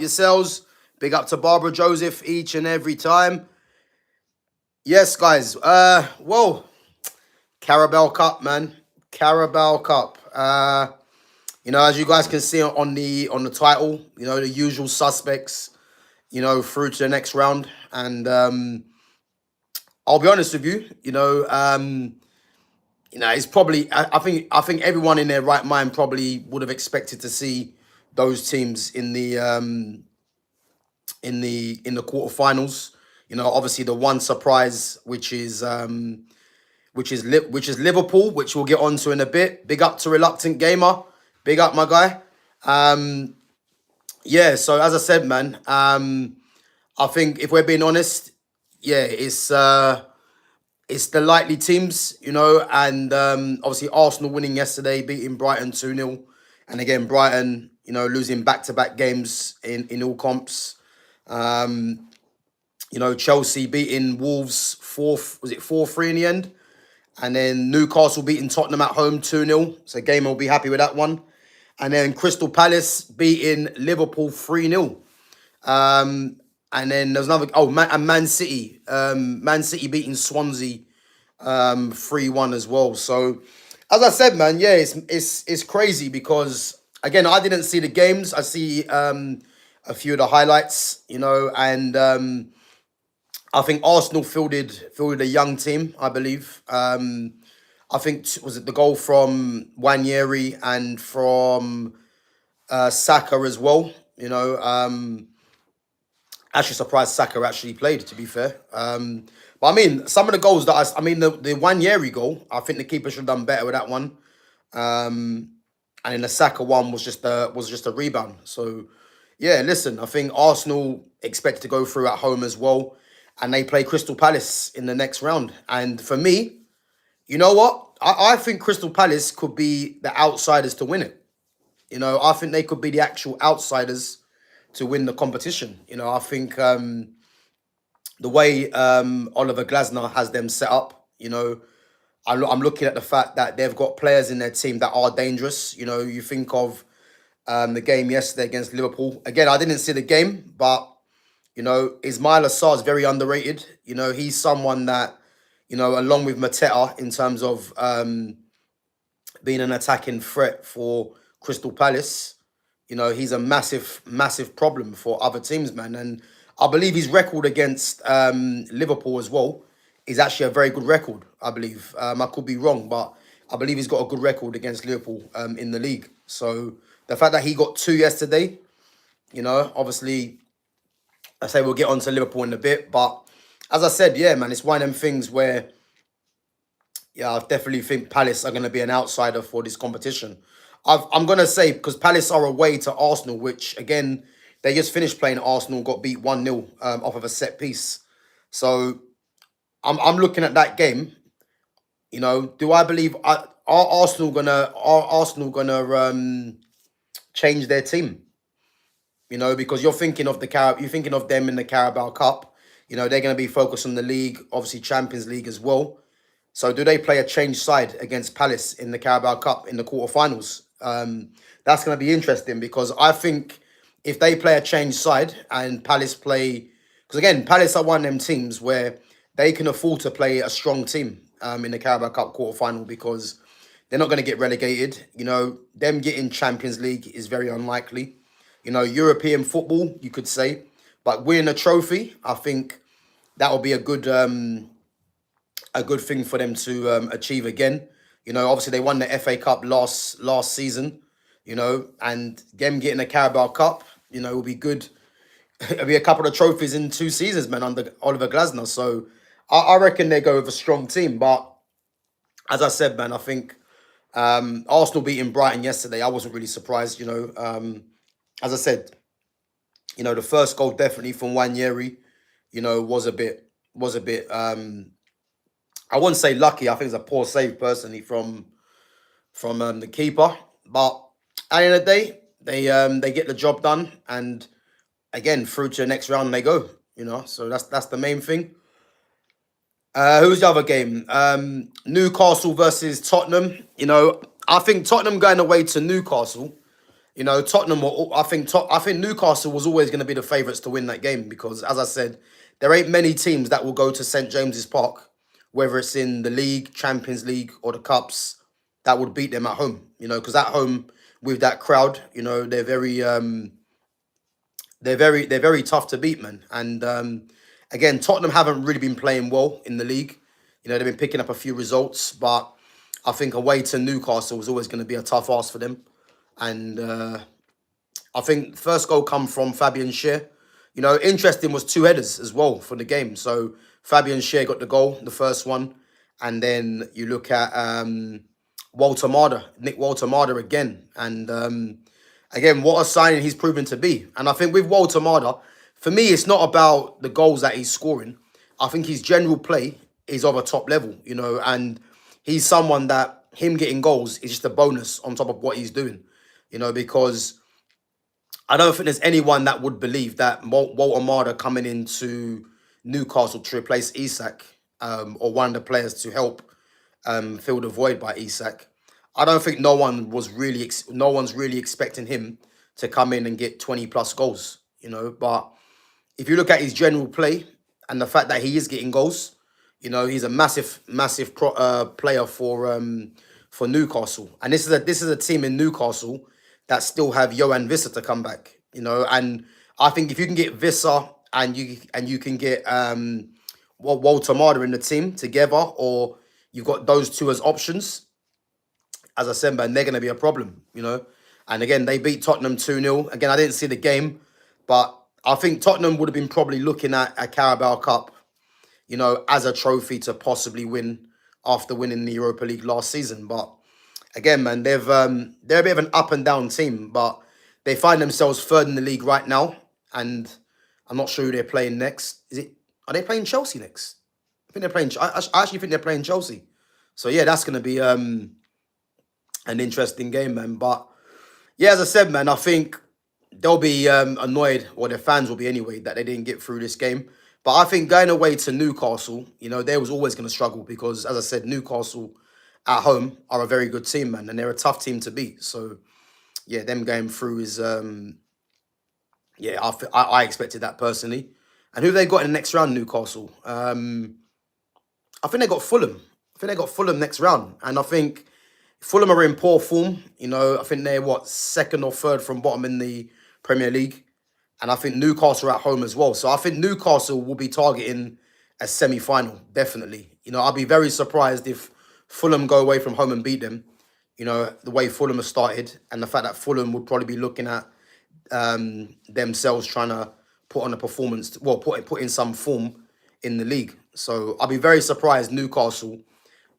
yourselves. Big up to Barbara Joseph each and every time. Yes, guys. Carabao Cup, man. Carabao Cup. As you guys can see on the title, the usual suspects, through to the next round. And I'll be honest with you, it's probably I think everyone in their right mind probably would have expected to see those teams in the quarterfinals. Obviously the one surprise, which is Liverpool, which we'll get onto in a bit. Big up to Reluctant Gamer, big up my guy. Yeah. So as I said, man, I think if we're being honest, yeah, it's the likely teams, and obviously Arsenal winning yesterday, beating Brighton 2-0, and again Brighton, losing back-to-back games in all comps. Chelsea beating Wolves 4-3 in the end. And then Newcastle beating Tottenham at home 2-0. So Gamer will be happy with that one. And then Crystal Palace beating Liverpool 3-0. And then there's another, Man City. Man City beating Swansea 3-1 as well. So as I said, man, yeah, it's crazy because again, I didn't see the games. I see a few of the highlights, and I think Arsenal fielded a young team, I believe. I think was it the goal from Wanyeri and from Saka as well. Actually surprised Saka actually played, to be fair. But I mean, some of the goals that the Wanyeri goal, I think the keeper should have done better with that one. And then the Saka one was just a rebound. So yeah, listen, I think Arsenal expect to go through at home as well, and they play Crystal Palace in the next round. And for me, you know what? I think Crystal Palace could be the outsiders to win it. I think they could be the actual outsiders to win the competition. I think the way Oliver Glasner has them set up, I'm looking at the fact that they've got players in their team that are dangerous. You think of the game yesterday against Liverpool. Again, I didn't see the game, but Ismail Assar is very underrated. He's someone that, along with Mateta, in terms of being an attacking threat for Crystal Palace, he's a massive, massive problem for other teams, man. And I believe his record against Liverpool as well is actually a very good record, I believe. I could be wrong, but I believe he's got a good record against Liverpool in the league. So the fact that he got two yesterday, obviously, I say we'll get on to Liverpool in a bit. But as I said, yeah, man, it's one of them things where, yeah, I definitely think Palace are going to be an outsider for this competition. I'm going to say, because Palace are away to Arsenal, which, again, they just finished playing Arsenal, got beat 1-0 off of a set piece. So I'm looking at that game. Do I believe are Arsenal gonna change their team? Because you're thinking of them in the Carabao Cup. They're going to be focused on the league, obviously Champions League as well. So do they play a changed side against Palace in the Carabao Cup in the quarterfinals? That's going to be interesting because I think if they play a changed side and Palace play, because again, Palace are one of them teams where they can afford to play a strong team in the Carabao Cup quarterfinal because they're not going to get relegated. Them getting Champions League is very unlikely. European football, you could say, but winning a trophy, I think that will be a good thing for them to achieve again. Obviously they won the FA Cup last season, and them getting a Carabao Cup, will be good. It'll be a couple of trophies in 2 seasons, man, under Oliver Glasner. So I reckon they go with a strong team. But as I said, man, I think Arsenal beating Brighton yesterday, I wasn't really surprised, As I said, the first goal definitely from Wanyeri, was a bit, I wouldn't say lucky. I think it's a poor save personally from the keeper. But at the end of the day, they get the job done, and again through to the next round they go. So that's the main thing. Who's the other game? Newcastle versus Tottenham. I think Tottenham going away to Newcastle You know, Tottenham were, I think Newcastle was always going to be the favourites to win that game because, as I said, there ain't many teams that will go to St James's Park, whether it's in the league, Champions League, or the cups, that would beat them at home. You know, because at home with that crowd, you know, they're very tough to beat, man. And again, Tottenham haven't really been playing well in the league. You know, they've been picking up a few results, but I think away to Newcastle was always going to be a tough ask for them. And I think first goal come from Fabian Schär. You know, interesting was two headers as well for the game. So Fabian Schär got the goal, the first one. And then you look at Nick Walter Marder again. And again, what a signing he's proven to be. And I think with Walter Marder, for me, it's not about the goals that he's scoring. I think his general play is of a top level, you know, and he's someone that him getting goals is just a bonus on top of what he's doing, you know, because I don't think there's anyone that would believe that Walter Marder coming into Newcastle to replace Isak or one of the players to help fill the void by Isak. I don't think no one's really expecting him to come in and get 20 plus goals, you know. But if you look at his general play and the fact that he is getting goals, you know, he's a massive player for Newcastle. And this is a team in Newcastle that still have Johan Visser to come back, you know. And I think if you can get Visser and you can get Walter Marder in the team together, or you've got those two as options, as I said, man, they're going to be a problem, you know. And again, they beat Tottenham 2-0. Again, I didn't see the game, but I think Tottenham would have been probably looking at a Carabao Cup, you know, as a trophy to possibly win after winning the Europa League last season. But again, man, they're a bit of an up and down team, but they find themselves third in the league right now. And I'm not sure who they're playing next. Are they playing Chelsea next? I think they're playing. I actually think they're playing Chelsea. So yeah, that's going to be an interesting game, man. But yeah, as I said, man, I think they'll be annoyed, or their fans will be anyway, that they didn't get through this game. But I think going away to Newcastle, you know, they was always going to struggle because, as I said, Newcastle at home are a very good team, man, and they're a tough team to beat. So yeah, them going through is I expected that personally. And who they got in the next round, Newcastle? I think they got Fulham. I think they got Fulham next round, and I think Fulham are in poor form. You know, I think they're second or third from bottom in the Premier League. And I think Newcastle are at home as well. So I think Newcastle will be targeting a semi-final, definitely. You know, I'll be very surprised if Fulham go away from home and beat them. You know, the way Fulham has started, and the fact that Fulham would probably be looking at themselves trying to put on a performance, well, put in some form in the league. So I'll be very surprised Newcastle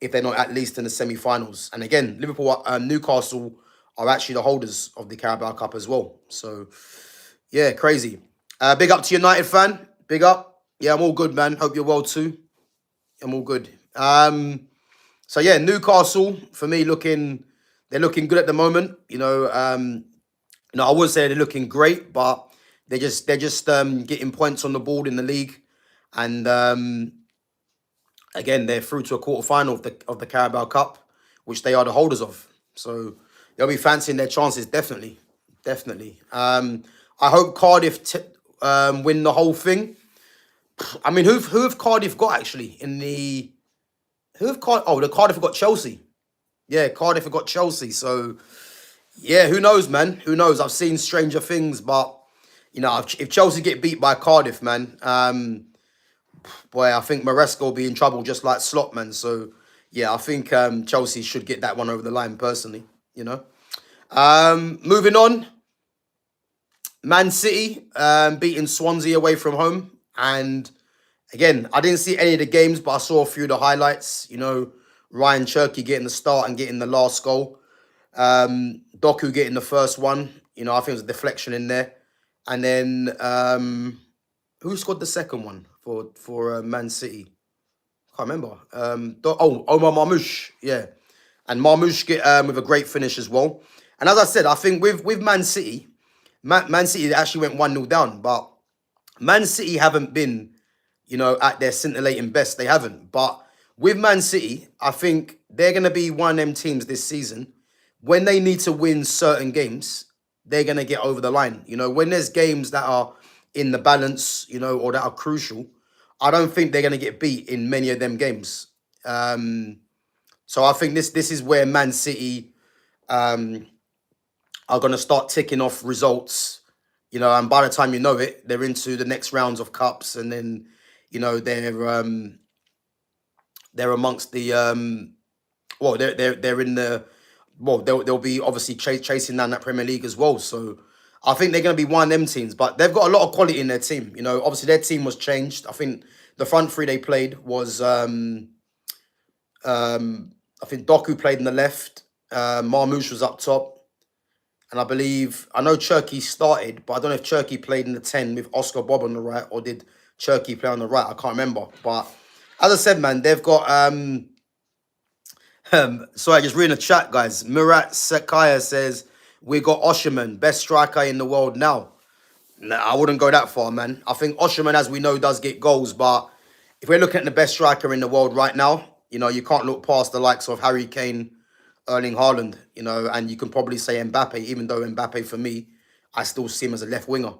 if they're not at least in the semi-finals. And again, Newcastle are actually the holders of the Carabao Cup as well. So yeah, crazy. Big up to United fan. Big up. Yeah, I'm all good, man. Hope you're well too. I'm all good. So yeah, Newcastle for me they're looking good at the moment. You know, I wouldn't say they're looking great, but they're just getting points on the board in the league, and again they're through to a quarter final of the Carabao Cup, which they are the holders of. So they'll be fancying their chances definitely. I hope Cardiff win the whole thing. I mean, who have Cardiff got actually in the? The Cardiff have got Chelsea. Yeah, Cardiff have got Chelsea. So yeah, who knows, man? Who knows? I've seen stranger things, but you know, if Chelsea get beat by Cardiff, man, boy, I think Maresca will be in trouble just like Slot, man. So yeah, I think Chelsea should get that one over the line personally. You know, moving on. Man City beating Swansea away from home. And again, I didn't see any of the games, but I saw a few of the highlights. You know, Ryan Cherky getting the start and getting the last goal. Doku getting the first one. You know, I think it was a deflection in there. And then who scored the second one for Man City? Can't remember. Omar Marmoush. Yeah. And Marmoush get with a great finish as well. And as I said, I think with Man City, Man City actually went 1-0 down, but Man City haven't been, you know, at their scintillating best. They haven't. But with Man City, I think they're going to be one of them teams this season when they need to win certain games. they're going to get over the line. You know, when there's games that are in the balance, you know, or that are crucial, I don't think they're going to get beat in many of them games. So I think this is where Man City are going to start ticking off results, you know, and by the time you know it, they're into the next rounds of cups, and then, you know, they're amongst the well, they're in the well, they'll be obviously chasing down that Premier League as well. So I think they're going to be one of them teams, but they've got a lot of quality in their team. You know, obviously their team was changed. I think the front three they played was I think Doku played in the left, Marmoush was up top, and I know Cherky started, but I don't know if Cherky played in the 10 with Oscar Bob on the right, or did Cherky play on the right? I can't remember. But as I said, man, they've got sorry, just reading the chat, guys. Murat Sekaya says, we got Osherman, best striker in the world now. Nah, I wouldn't go that far, man. I think Osherman, as we know, does get goals, but if we're looking at the best striker in the world right now, you know, you can't look past the likes of Harry Kane, Erling Haaland, you know, and you can probably say Mbappe, even though Mbappe, for me, I still see him as a left winger.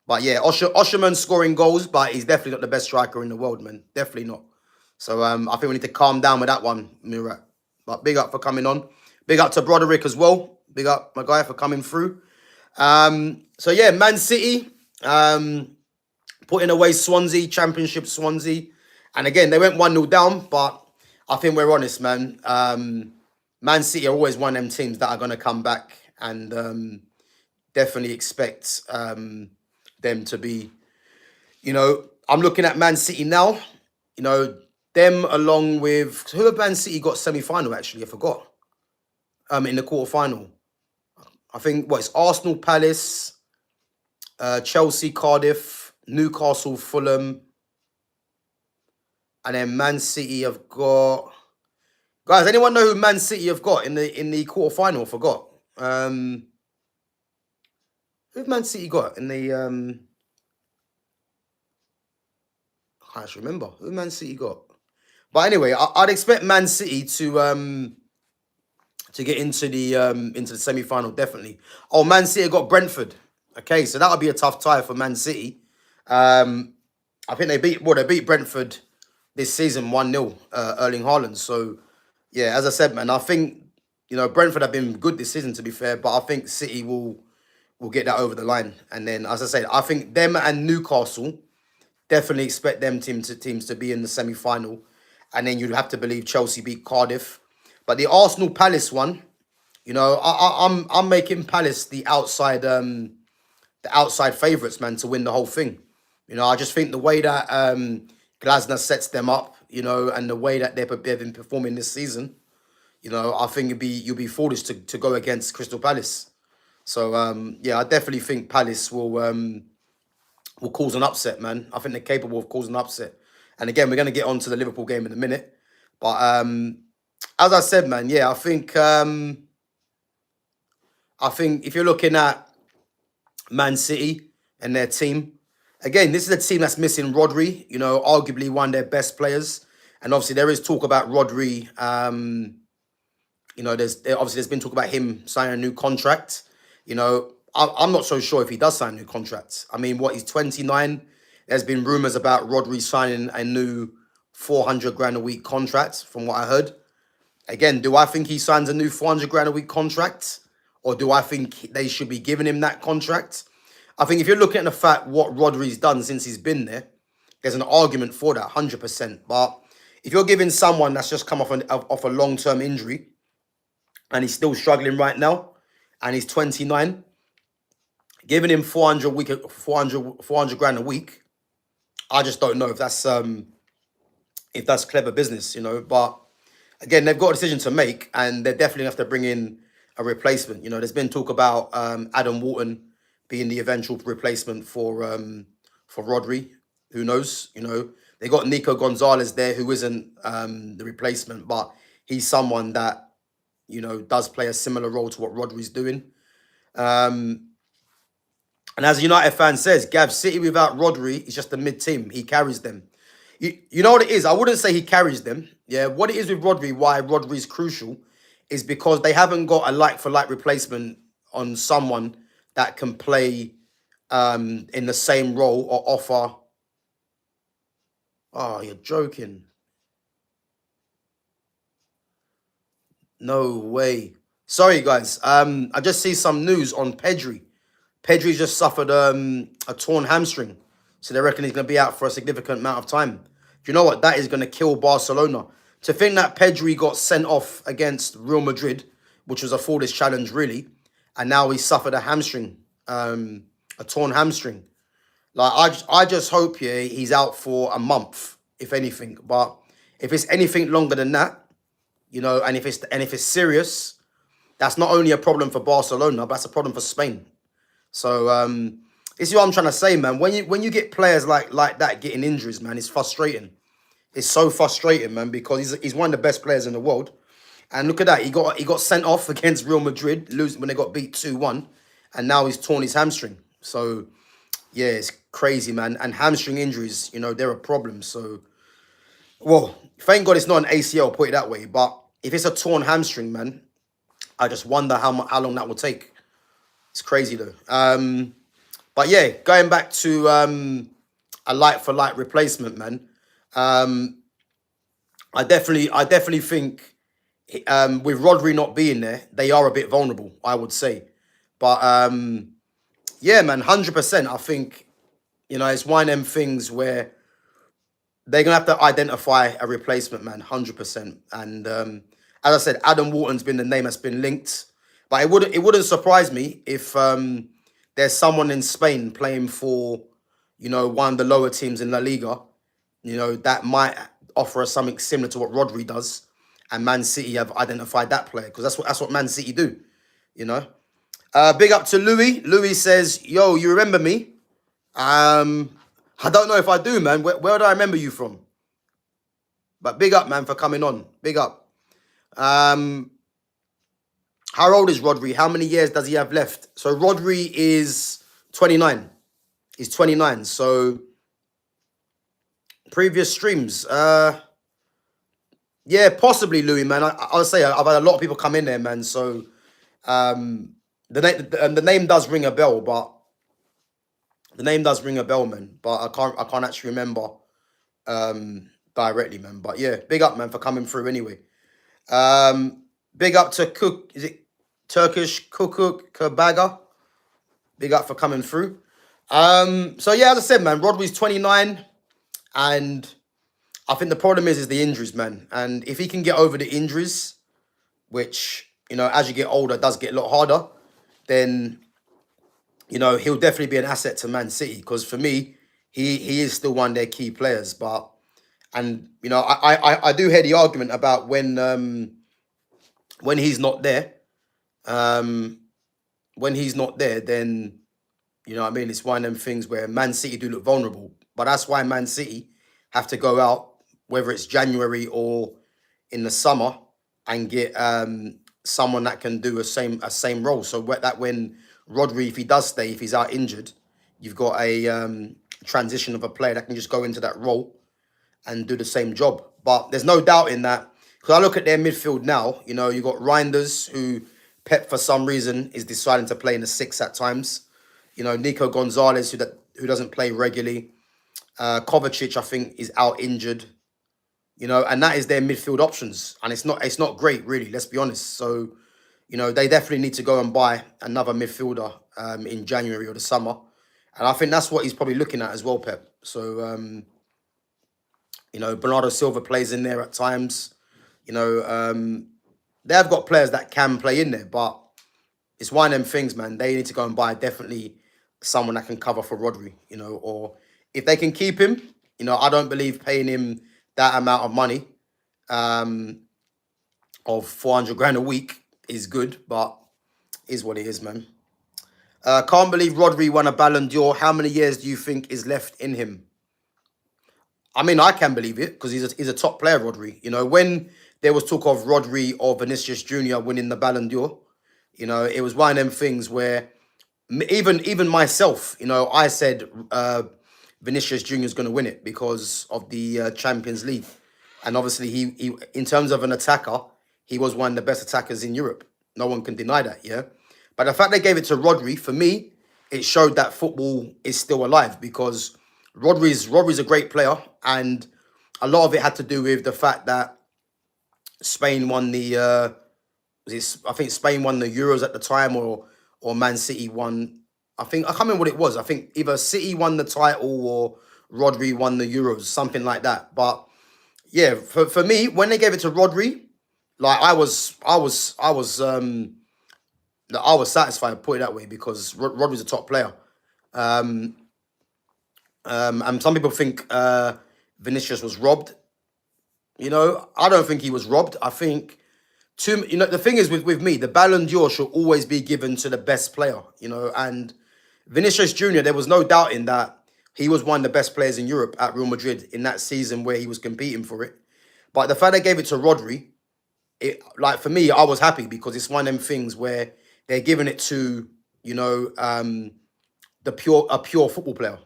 But yeah, Osherman scoring goals, but he's definitely not the best striker in the world, man. Definitely not. So I think we need to calm down with that one, Murat. But big up for coming on. Big up to Broderick as well. Big up, my guy, for coming through. So yeah, Man City putting away Swansea, Championship Swansea. And again, they went 1-0 down, but I think we're honest, man. Man City are always one of them teams that are going to come back, and definitely expect them to be, you know, I'm looking at Man City now, you know, them along with, who have Man City got semi-final actually? I forgot. In the quarter-final. I think, it's Arsenal, Palace, Chelsea, Cardiff, Newcastle, Fulham, and then Man City have got... Guys, anyone know who Man City have got in the quarter-final? I forgot. Who have Man City got in the... I can't actually remember. Who Man City got? But anyway, I'd expect Man City to get into the semi-final, definitely. Oh, Man City got Brentford. Okay, so that'll be a tough tie for Man City. I think they beat Brentford this season 1-0, Erling Haaland. So yeah, as I said, man, I think, you know, Brentford have been good this season, to be fair, but I think City will get that over the line. And then, as I said, I think them and Newcastle, definitely expect them teams to be in the semi-final. And then you'd have to believe Chelsea beat Cardiff. But the Arsenal Palace one, you know, I'm making Palace the outside favourites, man, to win the whole thing. You know, I just think the way that Glasner sets them up, you know, and the way that they've been performing this season, you know, I think you'll be foolish to go against Crystal Palace. So yeah, I definitely think Palace will cause an upset, man. I think they're capable of causing an upset. And again, we're going to get on to the Liverpool game in a minute. But as I said, man, yeah, I think if you're looking at Man City and their team, again, this is a team that's missing Rodri, you know, arguably one of their best players. And obviously there is talk about Rodri. You know, there's been talk about him signing a new contract. You know, I'm not so sure if he does sign a new contract. I mean, he's 29. There's been rumours about Rodri signing a new 400 grand a week contract, from what I heard. Again, do I think he signs a new 400 grand a week contract? Or do I think they should be giving him that contract? I think if you're looking at the fact what Rodri's done since he's been there, there's an argument for that, 100%. But if you're giving someone that's just come off a long-term injury and he's still struggling right now, and he's 29, giving him 400 grand a week, I just don't know if that's clever business, you know. But again, they've got a decision to make, and they definitely have to bring in a replacement. You know, there's been talk about Adam Wharton being the eventual replacement for Rodri. Who knows? You know, they got Nico Gonzalez there, who isn't the replacement, but he's someone that, you know, does play a similar role to what Rodri's doing. And as a United fan says, Gav, City without Rodri is just a mid-team. He carries them. You know what it is? I wouldn't say he carries them. Yeah, what it is with Rodri, why Rodri is crucial, is because they haven't got a like-for-like replacement on someone that can play in the same role or offer. Oh, you're joking. No way. Sorry, guys. I just see some news on Pedri. Pedri just suffered a torn hamstring. So they reckon he's going to be out for a significant amount of time. Do you know what? That is going to kill Barcelona. To think that Pedri got sent off against Real Madrid, which was a foolish challenge, really, and now he suffered a hamstring, a torn hamstring. Like, I just hope, yeah, he's out for a month, if anything. But if it's anything longer than that, you know, and if it's serious, that's not only a problem for Barcelona, but that's a problem for Spain. So this is what I'm trying to say, man. When you get players like that getting injuries, man, it's frustrating. It's so frustrating, man, because he's one of the best players in the world. And look at that, he got sent off against Real Madrid, losing when they got beat 2-1, and now he's torn his hamstring. So yeah, it's crazy, man. And hamstring injuries, you know, they're a problem. So, well, thank God it's not an ACL, put it that way. But if it's a torn hamstring, man, I just wonder how long that will take. It's crazy though. But yeah, going back to a like-for-like replacement, man. I definitely think with Rodri not being there, they are a bit vulnerable, I would say. But yeah, man, 100%. I think, you know, it's one of them things where they're gonna have to identify a replacement, man, 100%. And as I said, Adam Wharton's been the name that's been linked. But it wouldn't surprise me if there's someone in Spain playing for, you know, one of the lower teams in La Liga, you know, that might offer us something similar to what Rodri does, and Man City have identified that player, because that's what Man City do, you know. Big up to Louis. Louis says, "Yo, you remember me?" I don't know if I do, man. Where do I remember you from? But big up, man, for coming on. Big up. How old is Rodri? How many years does he have left? So Rodri is 29. He's 29. So previous streams. Yeah, possibly Louis, man. I'll say I've had a lot of people come in there, man. So the name does ring a bell, but man. But I can't actually remember directly, man. But yeah, big up, man, for coming through anyway. Big up to Cook. Is it Turkish Kukuk Kabaga? Big up for coming through. So yeah, as I said, man, Rodri's 29, and I think the problem is the injuries, man. And if he can get over the injuries, which, you know, as you get older, does get a lot harder, then, you know, he'll definitely be an asset to Man City. Because for me, he is still one of their key players. But, and, you know, I do hear the argument about when he's not there. When he's not there, then, you know what I mean, it's one of them things where Man City do look vulnerable. But that's why Man City have to go out, whether it's January or in the summer, and get someone that can do a same role. So that when Rodri, if he does stay, if he's out injured, you've got a transition of a player that can just go into that role and do the same job. But there's no doubt in that, because I look at their midfield now, you know, you've got Reinders, who Pep, for some reason, is deciding to play in the 6 at times. You know, Nico Gonzalez, who doesn't play regularly. Kovacic, I think, is out injured. You know, and that is their midfield options. And it's not great, really, let's be honest. So, you know, they definitely need to go and buy another midfielder in January or the summer. And I think that's what he's probably looking at as well, Pep. So, you know, Bernardo Silva plays in there at times. You know, they have got players that can play in there, but it's one of them things, man. They need to go and buy definitely someone that can cover for Rodri, you know, or if they can keep him, you know, I don't believe paying him that amount of money of 400 grand a week is good, but is what it is, man. Can't believe Rodri won a Ballon d'Or. How many years do you think is left in him? I mean, I can believe it, because he's a top player, Rodri. You know, when there was talk of Rodri or Vinicius Jr. winning the Ballon d'Or, you know, it was one of them things where even myself, you know, I said Vinicius Jr. is going to win it because of the Champions League. And obviously, he in terms of an attacker, he was one of the best attackers in Europe. No one can deny that, yeah? But the fact they gave it to Rodri, for me, it showed that football is still alive, because Rodri's a great player, and a lot of it had to do with the fact that Spain won the I think Spain won the Euros at the time, or Man City won. I can't remember what it was. I think either City won the title or Rodri won the Euros, something like that. But yeah, for me, when they gave it to Rodri, like I was satisfied, put it that way, because Rodri's a top player. And some people think Vinicius was robbed. I don't think he was robbed. I think the thing is with me, the Ballon d'Or should always be given to the best player. And Vinicius Junior, there was no doubt in that he was one of the best players in Europe at Real Madrid in that season where he was competing for it. But the fact they gave it to Rodri, like for me, I was happy, because it's one of them things where they're giving it to a pure football player.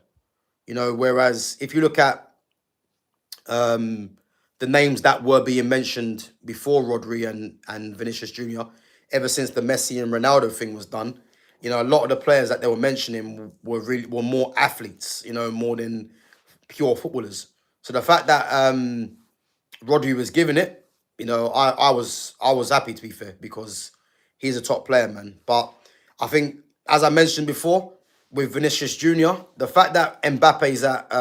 Whereas if you look at the names that were being mentioned before Rodri and Vinicius Junior, ever since the Messi and Ronaldo thing was done, a lot of the players that they were mentioning were more athletes, more than pure footballers. So the fact that Rodri was given it, I was happy, to be fair, because he's a top player, man. But I think, as I mentioned before, with Vinicius Junior, the fact that Mbappe's at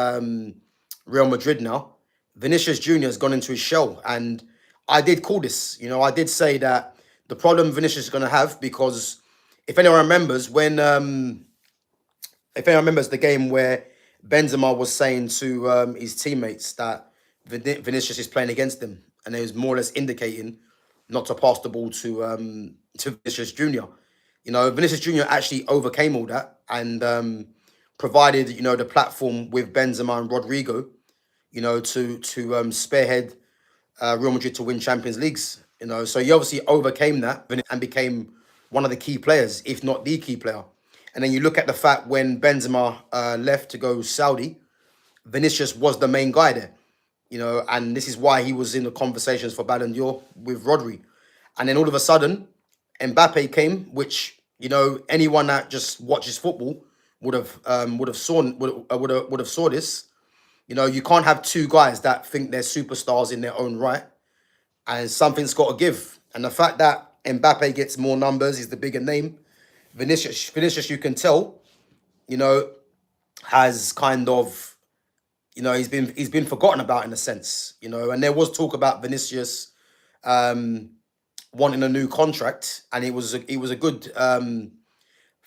Real Madrid now, Vinicius Junior has gone into his shell. And I did call this. I did say that the problem Vinicius is going to have, because if anyone remembers the game where Benzema was saying to his teammates that Vinicius is playing against them, and they was more or less indicating not to pass the ball to Vinicius Junior. Vinicius Junior actually overcame all that and provided the platform with Benzema and Rodrigo, to spearhead Real Madrid to win Champions Leagues. So he obviously overcame that and became one of the key players, if not the key player. And then you look at the fact when Benzema left to go Saudi, Vinicius was the main guy there. And this is why he was in the conversations for Ballon d'Or with Rodri. And then all of a sudden, Mbappe came, which anyone that just watches football would have saw this. You can't have two guys that think they're superstars in their own right, and something's got to give. And the fact that Mbappe gets more numbers, is the bigger name. Vinicius, you can tell, has kind of, he's been forgotten about in a sense, and there was talk about Vinicius wanting a new contract, and it was a good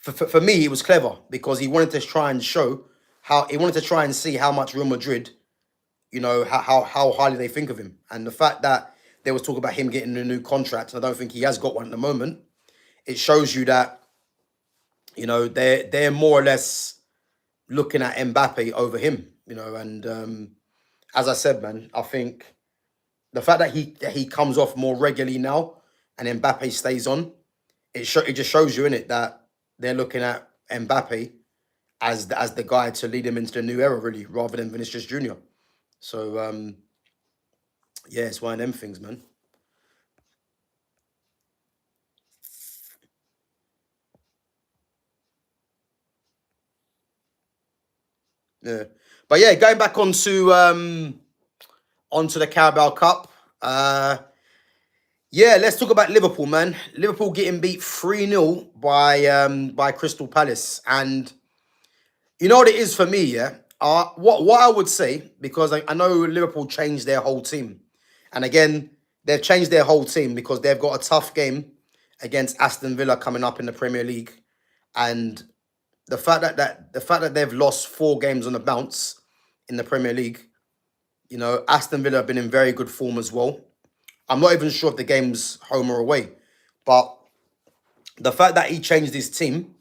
for me, it was clever, because he wanted to try and see how much Real Madrid, how highly they think of him. And the fact that there was talk about him getting a new contract, and I don't think he has got one at the moment, it shows you that they're more or less looking at Mbappe over him. And as I said, man, I think the fact that he comes off more regularly now and Mbappe stays on, it just shows you, innit, that they're looking at Mbappe as the guy to lead him into the new era, really, rather than Vinicius Junior. So yeah, it's one of them things, man. Yeah, but yeah, going back onto the Carabao Cup. Yeah, let's talk about Liverpool, man. Liverpool getting beat 3-0 by Crystal Palace. And you know what it is for me, yeah? What I would say, because I know Liverpool changed their whole team. And again, they've changed their whole team because they've got a tough game against Aston Villa coming up in the Premier League. And the fact that they've lost 4 games on the bounce in the Premier League, Aston Villa have been in very good form as well. I'm not even sure if the game's home or away, but the fact that he changed his team,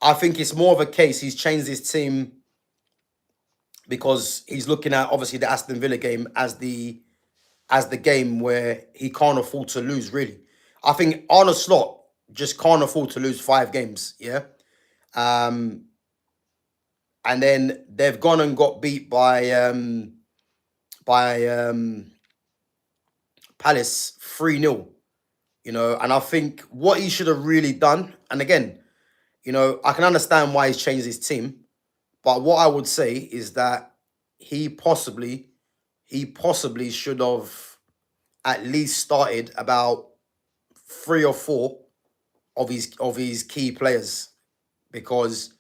I think it's more of a case he's changed his team because he's looking at obviously the Aston Villa game as the game where he can't afford to lose, really. I think Arne Slot just can't afford to lose 5 games, yeah? And then they've gone and got beat by Palace 3-0, and I think what he should have really done, and again, I can understand why he's changed his team, but what I would say is that he possibly he possibly should have at least started about three or four of his key players, because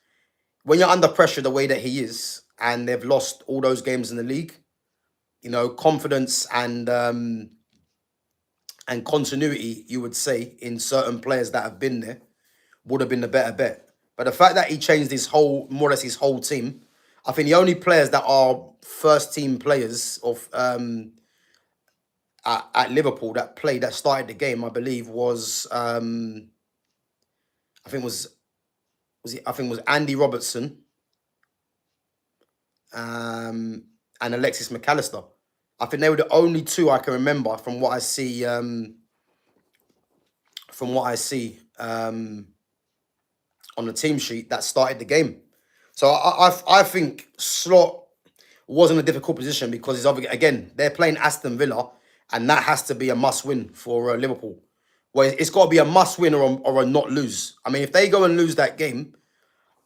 when you're under pressure the way that he is, and they've lost all those games in the league, confidence and continuity, you would say, in certain players that have been there would have been the better bet. But the fact that he changed more or less his whole team, I think the only players that are first team players at Liverpool that started the game, I believe, was I think was Andy Robertson, and Alexis McAllister. I think they were the only two I can remember from what I see. On the team sheet that started the game. So I think Slot was in a difficult position because again, they're playing Aston Villa, and that has to be a must win for Liverpool. Well, it's got to be a must win or a not lose. I mean, if they go and lose that game,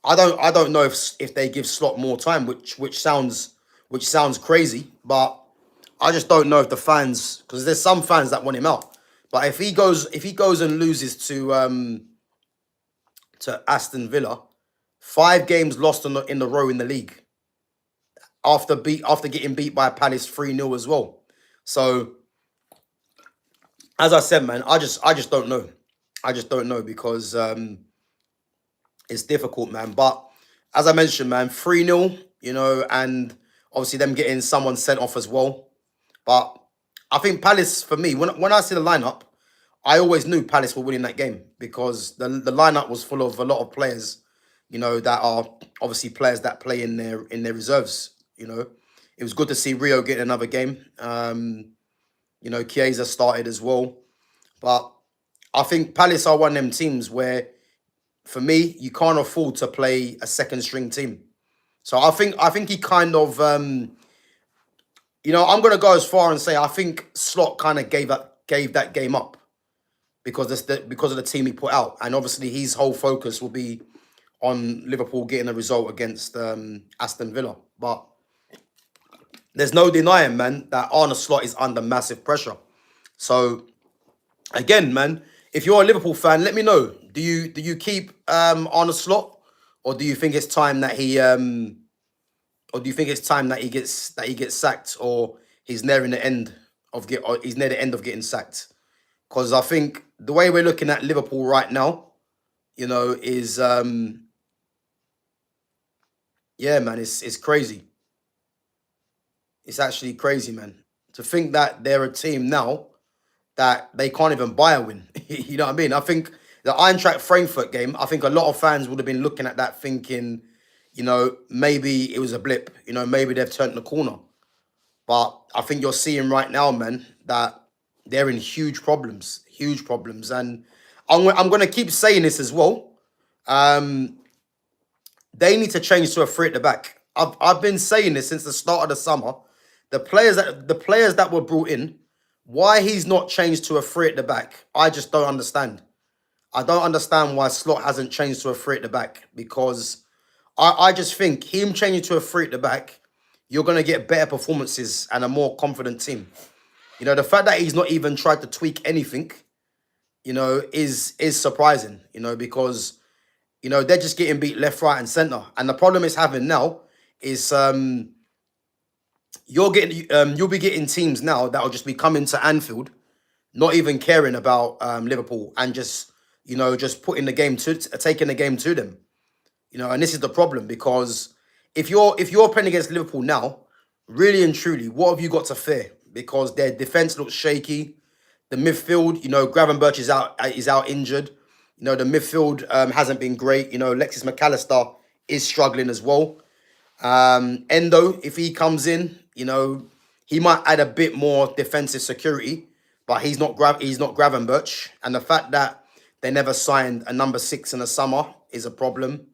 I don't know if they give Slot more time, which sounds crazy, but I just don't know if the fans, because there's some fans that want him out. But if he goes and loses to Aston Villa, 5 games lost in the row in the league, after getting beat by Palace 3-0 as well. So as I said, man, I just don't know. I just don't know because it's difficult, man. But as I mentioned, man, 3-0, and obviously them getting someone sent off as well. But I think Palace, for me, when I see the lineup, I always knew Palace were winning that game because the lineup was full of a lot of players, that are obviously players that play in their reserves. It was good to see Rio get another game. Chiesa started as well. But I think Palace are one of them teams where, for me, you can't afford to play a second string team. So I think he kind of, I'm going to go as far and say I think Slot kind of gave that game up because of the team he put out, and obviously his whole focus will be on Liverpool getting a result against Aston Villa. But there's no denying, man, that Arne Slot is under massive pressure. So again, man, if you're a Liverpool fan, let me know. Do you keep Arne Slot, or do you think it's time that he gets sacked, or he's near the end of getting sacked? Because I think the way we're looking at Liverpool right now, is yeah, man, it's crazy. It's actually crazy, man, to think that they're a team now that they can't even buy a win. You know what I mean? I think the Eintracht Frankfurt game, I think a lot of fans would have been looking at that thinking, maybe it was a blip. Maybe they've turned the corner. But I think you're seeing right now, man, that they're in huge problems. And I'm going to keep saying this as well. They need to change to a three at the back. I've been saying this since the start of the summer. The players that were brought in, why he's not changed to a three at the back, I just don't understand. I don't understand why Slot hasn't changed to a three at the back, because I just think him changing to a three at the back, you're going to get better performances and a more confident team. The fact that he's not even tried to tweak anything, is surprising, because, they're just getting beat left, right and centre. And the problem it's having now is you'll be getting teams now that will just be coming to Anfield, not even caring about Liverpool, and just taking the game to them. And this is the problem, because if you're playing against Liverpool now, really and truly, what have you got to fear? Because their defense looks shaky. The midfield, Gravenberch is out injured. The midfield hasn't been great. Alexis McAllister is struggling as well. Endo, if he comes in, he might add a bit more defensive security, but he's not Gravenberch. And the fact that they never signed a number 6 in the summer is a problem.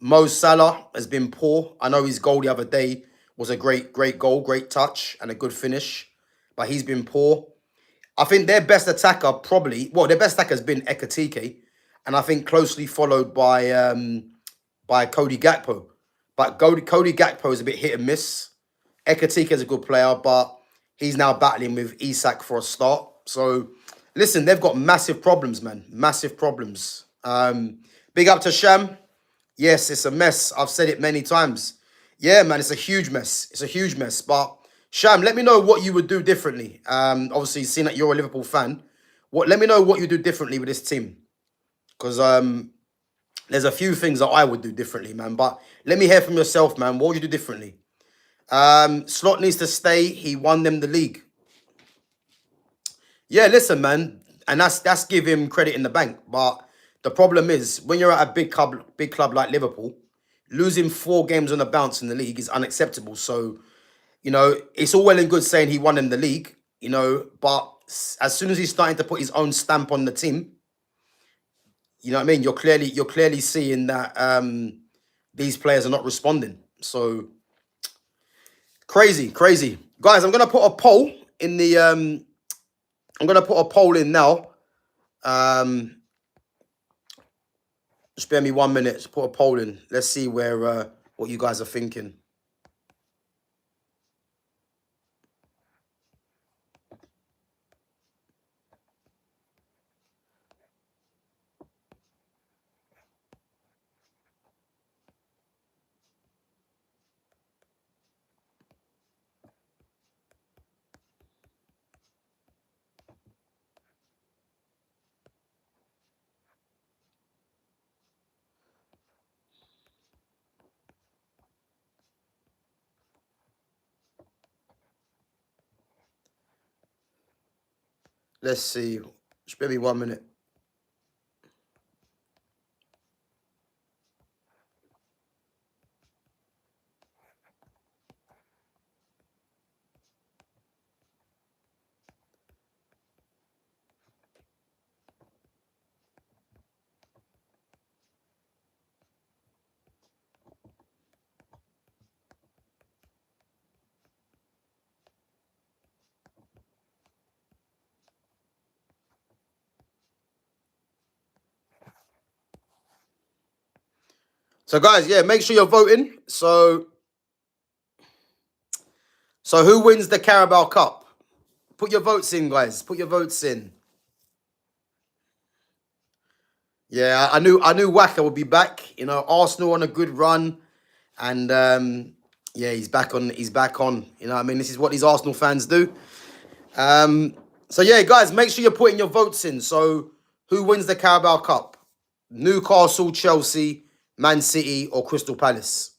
Mo Salah has been poor. I know his goal the other day was a great goal, great touch and a good finish, but he's been poor. I think their best attacker their best attacker has been Ekatike. and I think closely followed by Cody Gakpo. But Cody Gakpo is a bit hit and miss. Ekatike is a good player, but he's now battling with Isak for a start. So, listen, they've got massive problems, man. Massive problems. Big up to Sham. Yes, it's a mess. I've said it many times. Yeah, man, it's a huge mess. It's a huge mess. But, Sham, let me know what you would do differently. Obviously, seeing that you're a Liverpool fan, let me know what you do differently with this team. Because there's a few things that I would do differently, man. But let me hear from yourself, man. What would you do differently? Slot needs to stay. He won them the league. Yeah, listen, man, and that's give him credit in the bank. But the problem is when you're at a big club like Liverpool, losing 4 games on the bounce in the league is unacceptable. So, it's all well and good saying he won them the league, but as soon as he's starting to put his own stamp on the team, you know what I mean? You're clearly seeing that these players are not responding. So crazy. Guys, I'm gonna put a poll in the I'm gonna put a poll in now. Just spare me 1 minute to put a poll in. Let's see where what you guys are thinking. Let's see. Spare me 1 minute. So guys, yeah, make sure you're voting. So who wins the Carabao Cup? Put your votes in, guys. Put your votes in. Yeah, I knew Waka would be back. Arsenal on a good run, and yeah, he's back on. You know what I mean? This is what these Arsenal fans do. So yeah, guys, make sure you're putting your votes in. So who wins the Carabao Cup? Newcastle, Chelsea, Man City, or Crystal Palace?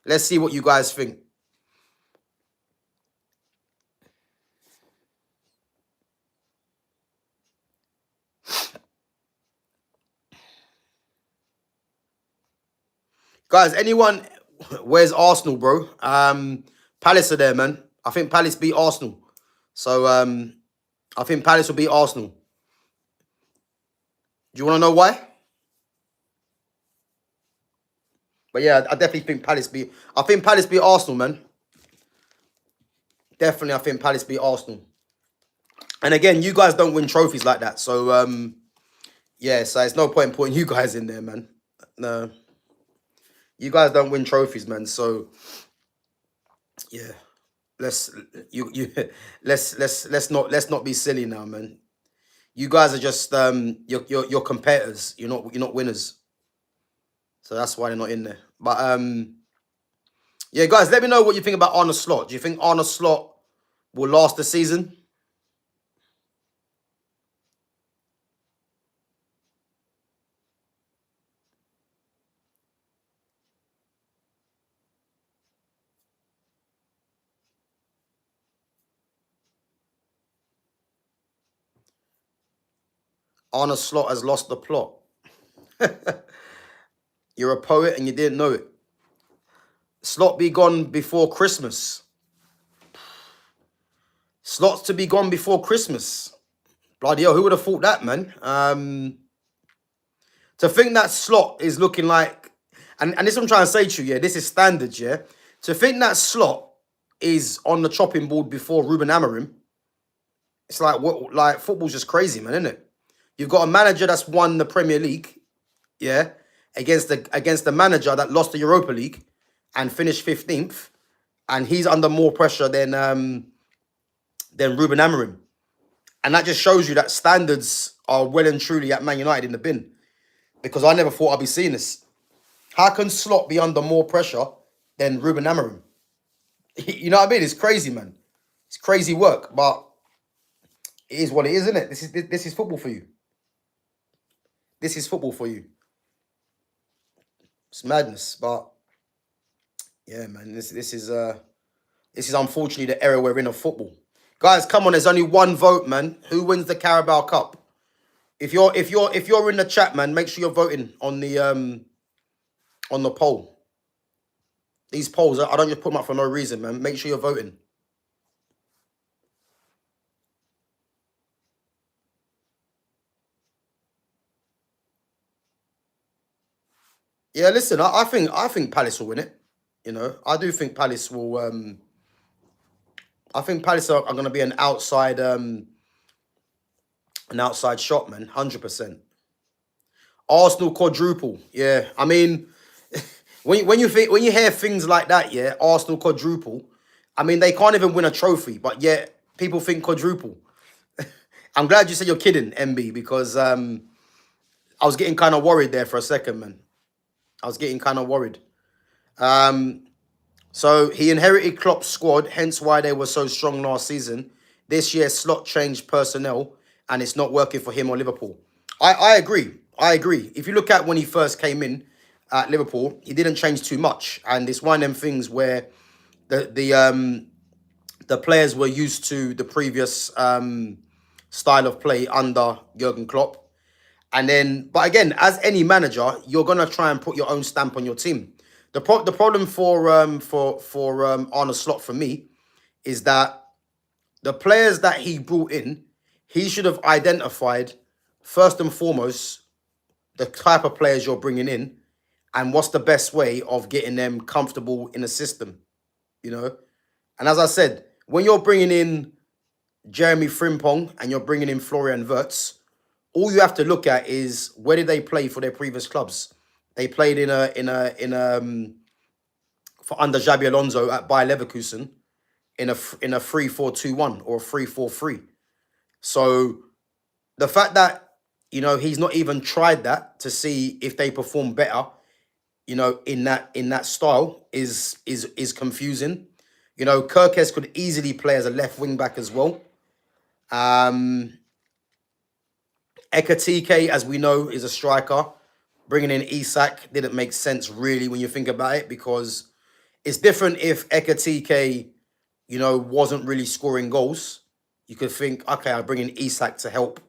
Let's see what you guys think. Guys, anyone? Where's Arsenal, bro? Palace are there, man. I think Palace beat Arsenal. So I think Palace will beat Arsenal. Do you want to know why? But yeah, I definitely think Palace beat. I think Palace beat Arsenal, man. Definitely, I think Palace beat Arsenal. And again, you guys don't win trophies like that, so yeah, so it's no point in putting you guys in there, man. No, you guys don't win trophies, man. So yeah, let's let's not be silly now, man. You guys are just you're competitors. You're not winners. So that's why they're not in there. But yeah, guys, let me know what you think about Arne Slot. Do you think Arne Slot will last the season? Arne Slot has lost the plot. You're a poet and you didn't know it. Slot be gone before Christmas. Slots to be gone before Christmas. Bloody hell, who would have thought that, man? To think that Slot is looking like, and this is what I'm trying to say to you, yeah, this is standards, yeah? To think that Slot is on the chopping board before Ruben Amorim, it's like, what? Like, football's just crazy, man, isn't it? You've got a manager that's won the Premier League, yeah, against the manager that lost the Europa League and finished 15th, and he's under more pressure than Ruben Amorim. And that just shows you that standards are well and truly at Man United in the bin. Because I never thought I'd be seeing this. How can Slot be under more pressure than Ruben Amorim? You know what I mean? It's crazy, man. It's crazy work, but it is what it is, isn't it? This is football for you. This is football for you. It's madness, but yeah, man. This is unfortunately the era we're in of football. Guys, come on, there's only one vote, man. Who wins the Carabao Cup? If you're in the chat, man, make sure you're voting on the poll. These polls, I don't just put them up for no reason, man. Make sure you're voting. Yeah, listen, I think Palace will win it. You know, I do think Palace will. I think Palace are going to be an outside shot, man. 100%. Arsenal quadruple. Yeah, I mean, when you hear things like that, yeah, Arsenal quadruple. I mean, they can't even win a trophy, but yet people think quadruple. I'm glad you said you're kidding, MB, because I was getting kind of worried there for a second, man. I was getting kind of worried. So he inherited Klopp's squad, hence why they were so strong last season. This year, Slot changed personnel, and it's not working for him or Liverpool. I agree. I agree. If you look at when he first came in at Liverpool, he didn't change too much, and it's one of them things where the players were used to the previous style of play under Jurgen Klopp. And then, but again, as any manager, you're gonna try and put your own stamp on your team. The problem for Arne Slot for me is that the players that he brought in, he should have identified first and foremost the type of players you're bringing in, and what's the best way of getting them comfortable in a system, you know. And as I said, when you're bringing in Jeremy Frimpong and you're bringing in Florian Wirtz, all you have to look at is where did they play for their previous clubs. They played for under Xabi Alonso at Bayer Leverkusen in a 3-4-2-1 or a 3-4-3. So the fact that, you know, he's not even tried that to see if they perform better, you know, in that style is confusing. You know, Kirkes could easily play as a left wing back as well. Ekatike, as we know, is a striker. Bringing in Isak didn't make sense really when you think about it, because it's different if Ekatike, you know, wasn't really scoring goals. You could think, okay, I'll bring in Isak to help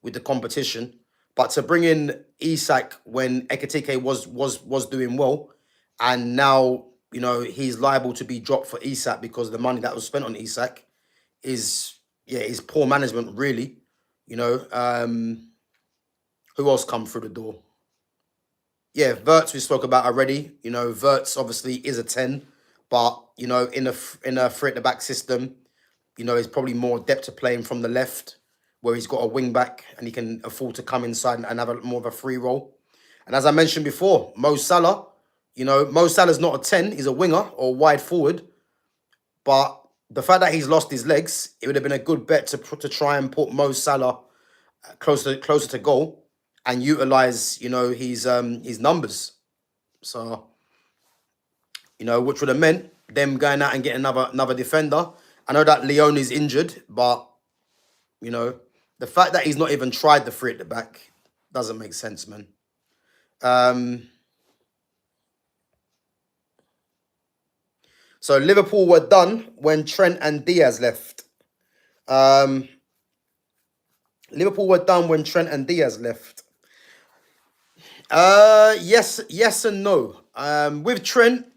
with the competition. But to bring in Isak when Ekatike was doing well, and now, you know, he's liable to be dropped for Isak because of the money that was spent on Isak is poor management, really. You know, who else come through the door? Yeah, Wirtz we spoke about already. You know, Wirtz obviously is a 10, but, you know, in a three at the back system, you know, he's probably more adept to playing from the left, where he's got a wing back and he can afford to come inside and have more of a free role. And as I mentioned before, Mo Salah, you know, Mo Salah's not a 10, he's a winger or wide forward. But the fact that he's lost his legs, it would have been a good bet to try and put Mo Salah closer to goal and utilize, you know, his numbers. So, you know, which would have meant them going out and getting another defender. I know that Leone is injured, but, you know, the fact that he's not even tried the three at the back doesn't make sense, man. So Liverpool were done when Trent and Diaz left. Liverpool were done when Trent and Diaz left. Yes and no. With Trent,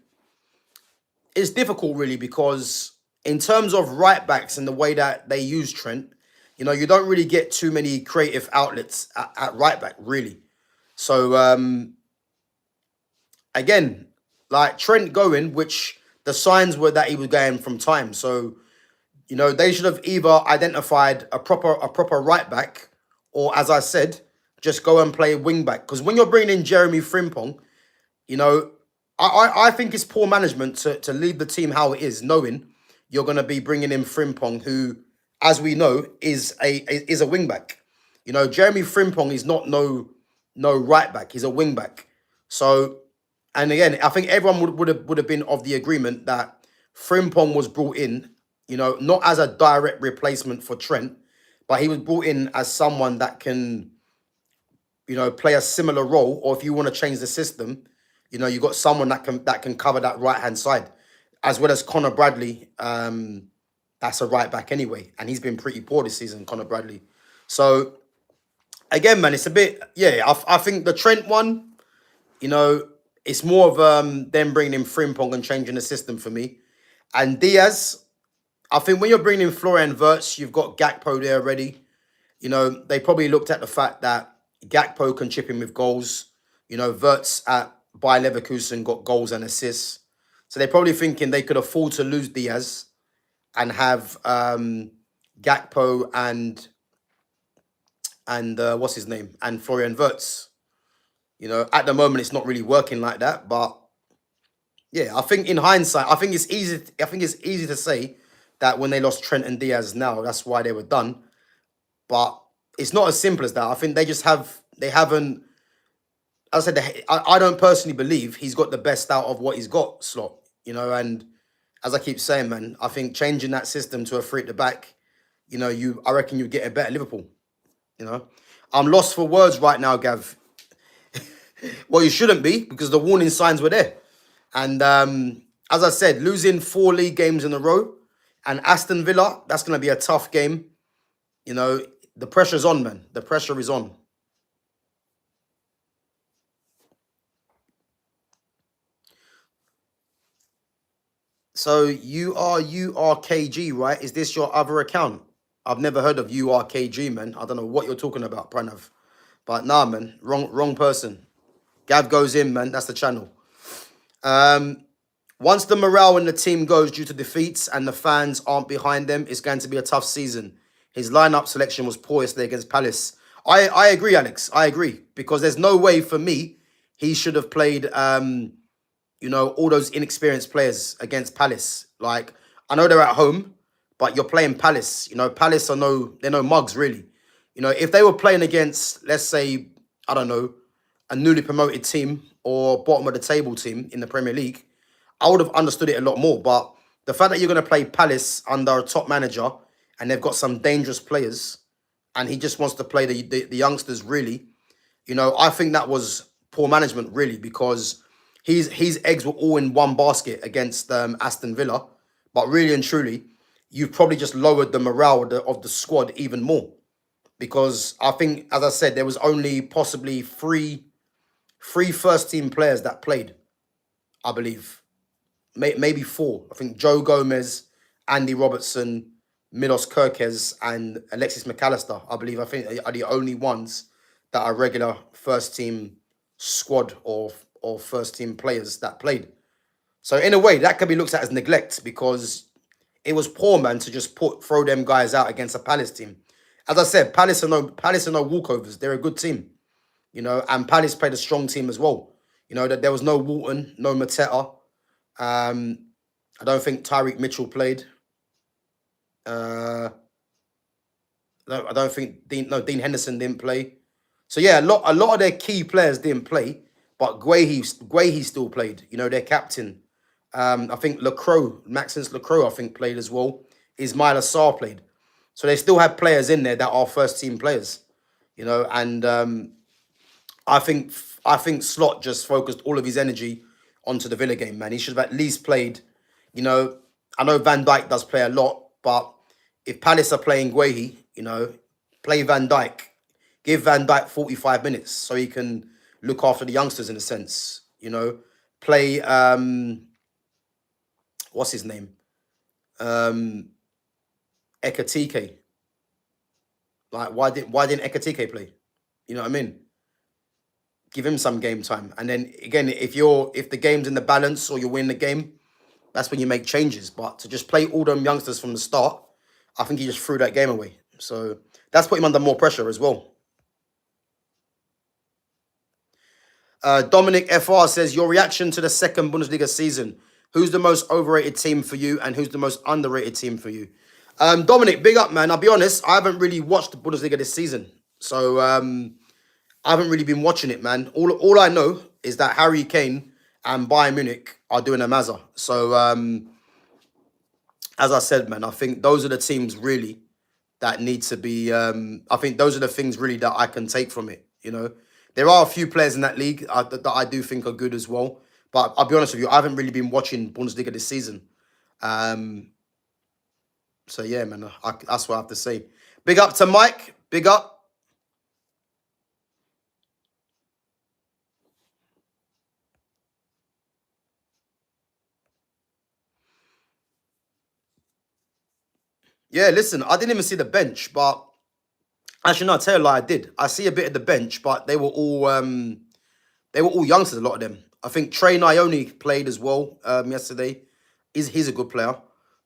it's difficult really, because in terms of right backs and the way that they use Trent, you know, you don't really get too many creative outlets at right back, really. So, again, like Trent going, which the signs were that he was going from time. So, you know, they should have either identified a proper right back or as I said, just go and play wing back. Because when you're bringing in Jeremy Frimpong, you know, I think it's poor management to leave the team how it is, knowing you're going to be bringing in Frimpong, who, as we know, is a wing back. You know, Jeremy Frimpong is not no right back. He's a wing back. So, and again, I think everyone would have been of the agreement that Frimpong was brought in, you know, not as a direct replacement for Trent, but he was brought in as someone that can, you know, play a similar role. Or if you want to change the system, you know, you got someone that can cover that right hand side, as well as Connor Bradley. That's a right back anyway, and he's been pretty poor this season, Connor Bradley. So again, man, it's a bit, yeah. I think the Trent one, you know, it's more of them bringing in Frimpong and changing the system for me. And Diaz, I think when you're bringing in Florian Wirtz, you've got Gakpo there already. You know, they probably looked at the fact that Gakpo can chip in with goals. You know, Wirtz at Bayer Leverkusen got goals and assists. So they're probably thinking they could afford to lose Diaz and have Gakpo and what's his name? And Florian Wirtz. You know, at the moment it's not really working like that, but yeah, I think in hindsight, I think it's easy to say that when they lost Trent and Diaz now, that's why they were done. But it's not as simple as that. I think they haven't, as I said, I don't personally believe he's got the best out of what he's got, Slot. You know, and as I keep saying, man, I think changing that system to a three at the back, you know, I reckon you get a better Liverpool. You know, I'm lost for words right now, Gav. Well, you shouldn't be, because the warning signs were there. And as I said, losing 4 league games in a row, and Aston Villa, that's going to be a tough game. You know, the pressure's on, man. The pressure is on. So you are URKG, right? Is this your other account? I've never heard of URKG, man. I don't know what you're talking about, Pranav. But nah, man, wrong person. Gav goes in, man. That's the channel. Once the morale in the team goes due to defeats and the fans aren't behind them, it's going to be a tough season. His lineup selection was poor yesterday against Palace. I agree, Alex. I agree. Because there's no way for me he should have played, you know, all those inexperienced players against Palace. Like, I know they're at home, but you're playing Palace. You know, Palace are they're no mugs, really. You know, if they were playing against, let's say, I don't know, a newly promoted team or bottom of the table team in the Premier League, I would have understood it a lot more. But the fact that you're going to play Palace under a top manager and they've got some dangerous players and he just wants to play the youngsters, really, you know, I think that was poor management, really, because his eggs were all in one basket against Aston Villa. But really and truly, you've probably just lowered the morale of the squad even more. Because I think, as I said, there was only possibly three first-team players that played, I believe. Maybe 4. I think Joe Gomez, Andy Robertson, Milos Kerkez, and Alexis McAllister, I believe, I think are the only ones that are regular first-team squad or first-team players that played. So in a way, that could be looked at as neglect, because it was poor, man, to just throw them guys out against a Palace team. As I said, Palace are no walkovers. They're a good team. You know, and Palace played a strong team as well. You know, that there was no Walton, no Mateta. I don't think Tyreek Mitchell played. I don't think Dean Henderson didn't play. So yeah, a lot of their key players didn't play, but Guehi still played. You know, their captain. I think Maxence Lacroix, I think, played as well. Ismail Assar played. So they still have players in there that are first team players. You know, and I think Slot just focused all of his energy onto the Villa game, man. He should have at least played, you know, I know Van Dijk does play a lot, but if Palace are playing Guehi, you know, play Van Dijk. Give Van Dijk 45 minutes so he can look after the youngsters in a sense, you know. Play, what's his name? Ekatike. Like, why didn't Ekatike play? You know what I mean? Give him some game time. And then again, if the game's in the balance or you win the game, that's when you make changes. But to just play all them youngsters from the start, I think he just threw that game away. So that's put him under more pressure as well. Dominic FR says, your reaction to the second Bundesliga season. Who's the most overrated team for you and who's the most underrated team for you? Dominic, big up, man. I'll be honest, I haven't really watched the Bundesliga this season. So I haven't really been watching it, man. All I know is that Harry Kane and Bayern Munich are doing a mazza. So as I said, man, I think those are the teams really that need to be... I think those are the things really that I can take from it, you know. There are a few players in that league that I do think are good as well. But I'll be honest with you, I haven't really been watching Bundesliga this season. So, yeah, man, that's what I have to say. Big up to Mike. Big up. Yeah, listen, I didn't even see the bench, but... Actually, no, I'll tell you a lie, I did. I see a bit of the bench, but they were all youngsters, a lot of them. I think Trey Ione played as well yesterday. He's a good player.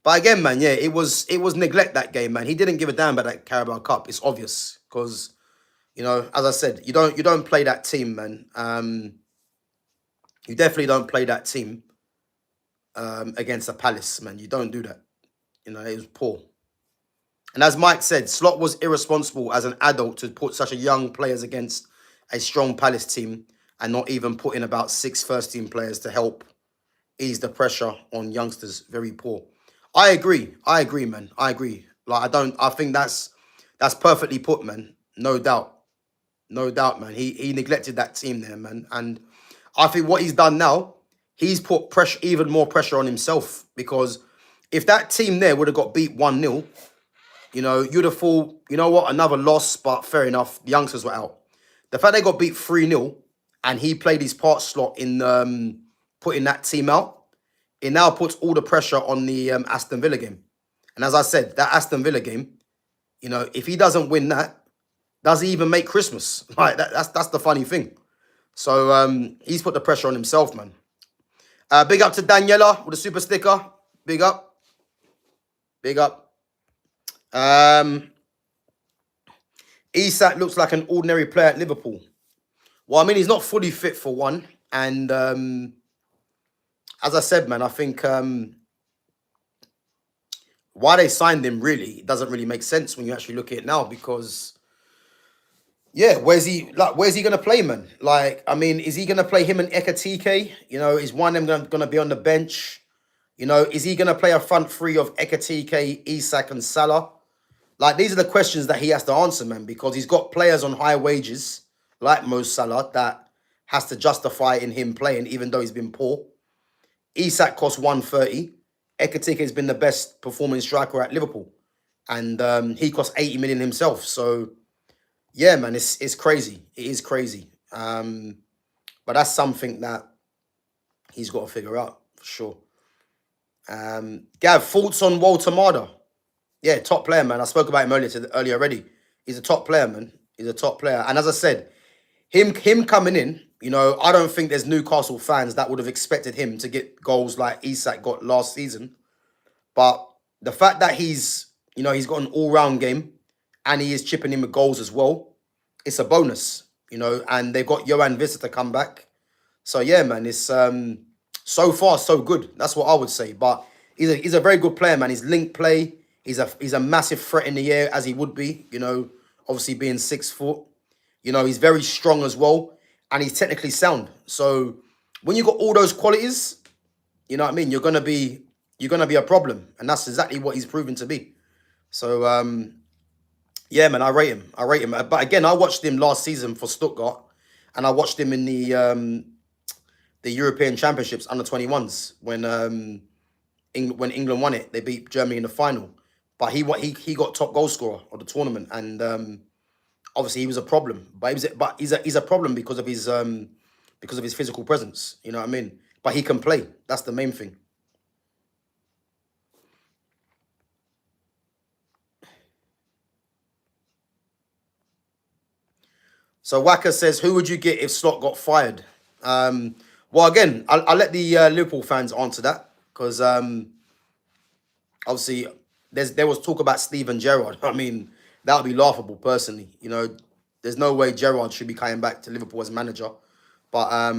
But again, man, yeah, it was neglect that game, man. He didn't give a damn about that Carabao Cup. It's obvious because, you know, as I said, you don't play that team, man. You definitely don't play that team against a Palace, man. You don't do that. You know, it was poor. And as Mike said, Slot was irresponsible as an adult to put such a young players against a strong Palace team and not even put in about 6 first-team players to help ease the pressure on youngsters. Very poor. I agree, man. I agree. Like, I think that's perfectly put, man. No doubt. No doubt, man. He neglected that team there, man. And I think what he's done now, he's put pressure, even more pressure on himself. Because if that team there would have got beat 1-0, you know, you'd have thought, you know what, another loss, but fair enough, the youngsters were out. The fact they got beat 3-0 and he played his part, Slot, in putting that team out, it now puts all the pressure on the Aston Villa game. And as I said, that Aston Villa game, you know, if he doesn't win that, does he even make Christmas? Like, that's the funny thing. So he's put the pressure on himself, man. Big up to Daniela with a super sticker. Big up. Big up. Isak looks like an ordinary player at Liverpool. Well, I mean, he's not fully fit for one. And as I said, man, I think why they signed him, really, it doesn't really make sense when you actually look at it now because, yeah, where's he going to play, man? Like, I mean, is he going to play him and Ekatike? You know, is one of them going to be on the bench? You know, is he going to play a front three of Ekatike, Isak and Salah? Like, these are the questions that he has to answer, man, because he's got players on high wages, like Mo Salah, that has to justify in him playing, even though he's been poor. Isak costs 130. Ekatike has been the best performing striker at Liverpool. And he costs 80 million himself. So, yeah, man, it's crazy. It is crazy. But that's something that he's got to figure out, for sure. Gav, thoughts on Walter Marder? Yeah, top player, man. I spoke about him earlier already. He's a top player, man. He's a top player. And as I said, him coming in, you know, I don't think there's Newcastle fans that would have expected him to get goals like Isak got last season. But the fact that he's got an all-round game and he is chipping in with goals as well, it's a bonus, you know. And they've got Johan Visser to come back. So, yeah, man, it's so far so good. That's what I would say. But he's a very good player, man. His link play, he's a massive threat in the air, as he would be, you know, obviously being 6 foot. You know, he's very strong as well, and he's technically sound. So when you got all those qualities, you know what I mean, you're gonna be a problem, and that's exactly what he's proven to be. So yeah, man, I rate him. But again, I watched him last season for Stuttgart, and I watched him in the European Championships under 21s when England won it. They beat Germany in the final, but he got top goal scorer of the tournament, and obviously he was a problem. But he's a problem because of his physical presence. You know what I mean? But he can play. That's the main thing. So Waka says, who would you get if Slot got fired? Well, again, I'll let the Liverpool fans answer that because obviously there was talk about Steven Gerrard. I mean, that would be laughable, personally. You know, there's no way Gerrard should be coming back to Liverpool as manager. But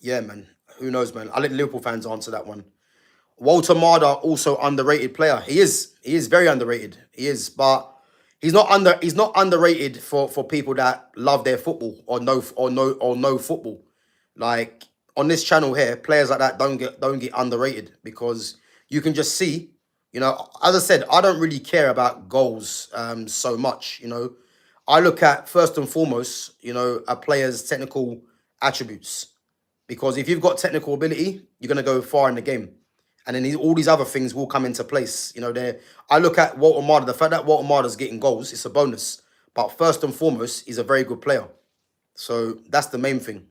yeah, man. Who knows, man? I'll let Liverpool fans answer that one. Walter Marder, also underrated player. He is. He is very underrated. He is, but he's not underrated for people that love their football or know football. Like on this channel here, players like that don't get underrated because you can just see, you know, as I said, I don't really care about goals so much, you know. I look at first and foremost, you know, a player's technical attributes. Because if you've got technical ability, you're going to go far in the game. And then all these other things will come into place. You know, I look at Walter Marder. The fact that Walter Marder's getting goals, it's a bonus. But first and foremost, he's a very good player. So that's the main thing.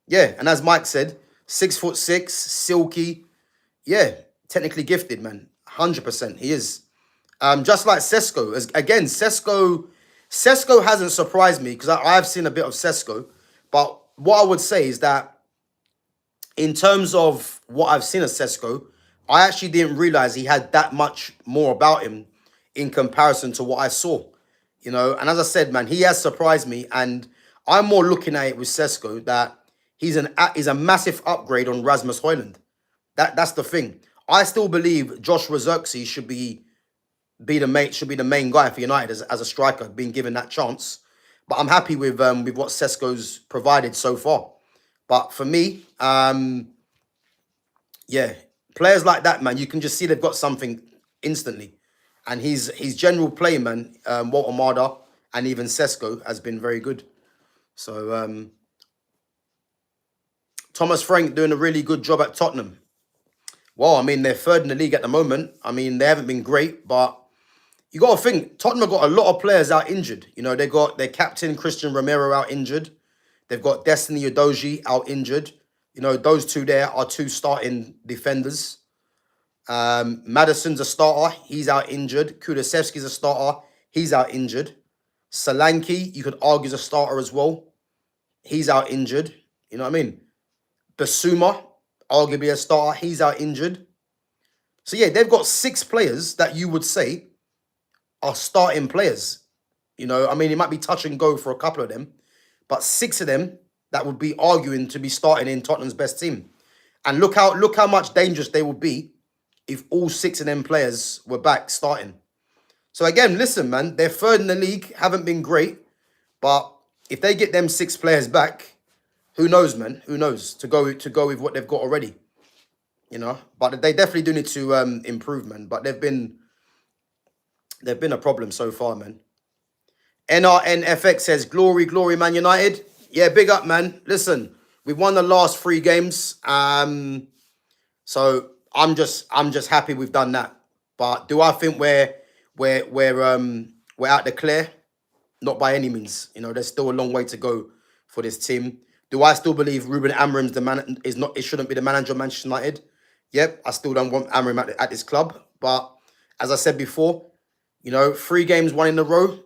Yeah, and as Mike said, 6'6", silky. Yeah, technically gifted, man. 100%, he is. Just like Sesko. Again, Sesko hasn't surprised me because I have seen a bit of Sesko. But what I would say is that in terms of what I've seen of Sesko, I actually didn't realize he had that much more about him in comparison to what I saw. You know, and as I said, man, he has surprised me, and I'm more looking at it with Sesko that he's a massive upgrade on Rasmus Højlund. That's the thing. I still believe Joshua Zirkzee should be the main guy for United as a striker, being given that chance. But I'm happy with what Sesko's provided so far. But for me, yeah, players like that, man, you can just see they've got something instantly. And his general play, man, Walter Marder and even Sesko has been very good. So Thomas Frank doing a really good job at Tottenham. Well, I mean, they're third in the league at the moment. I mean, they haven't been great, but you got to think, Tottenham have got a lot of players out injured. You know, they got their captain, Christian Romero, out injured. They've got Destiny Udogie out injured. You know, those two there are two starting defenders. Madison's a starter. He's out injured. Kulusevski's a starter. He's out injured. Solanke, you could argue, is a starter as well. He's out injured. You know what I mean? Basuma, arguably a starter. He's out injured. So, yeah, they've got 6 players that you would say are starting players. You know, I mean, it might be touch and go for a couple of them. But 6 of them that would be arguing to be starting in Tottenham's best team. And look how much dangerous they would be if all 6 of them players were back starting. So again, listen, man, they're third in the league, haven't been great. But if they get them 6 players back, who knows, man? Who knows? To go with what they've got already. You know? But they definitely do need to improve, man. But they've been a problem so far, man. NRNFX says, glory, glory, Man United. Yeah, big up, man. Listen, we've won the last 3 games. So I'm just happy we've done that. But do I think we're out the clear? Not by any means. You know, there's still a long way to go for this team. Do I still believe Ruben Amorim's it shouldn't be the manager of Manchester United? Yep, I still don't want Amorim at this club. But as I said before, you know, 3 games won in a row.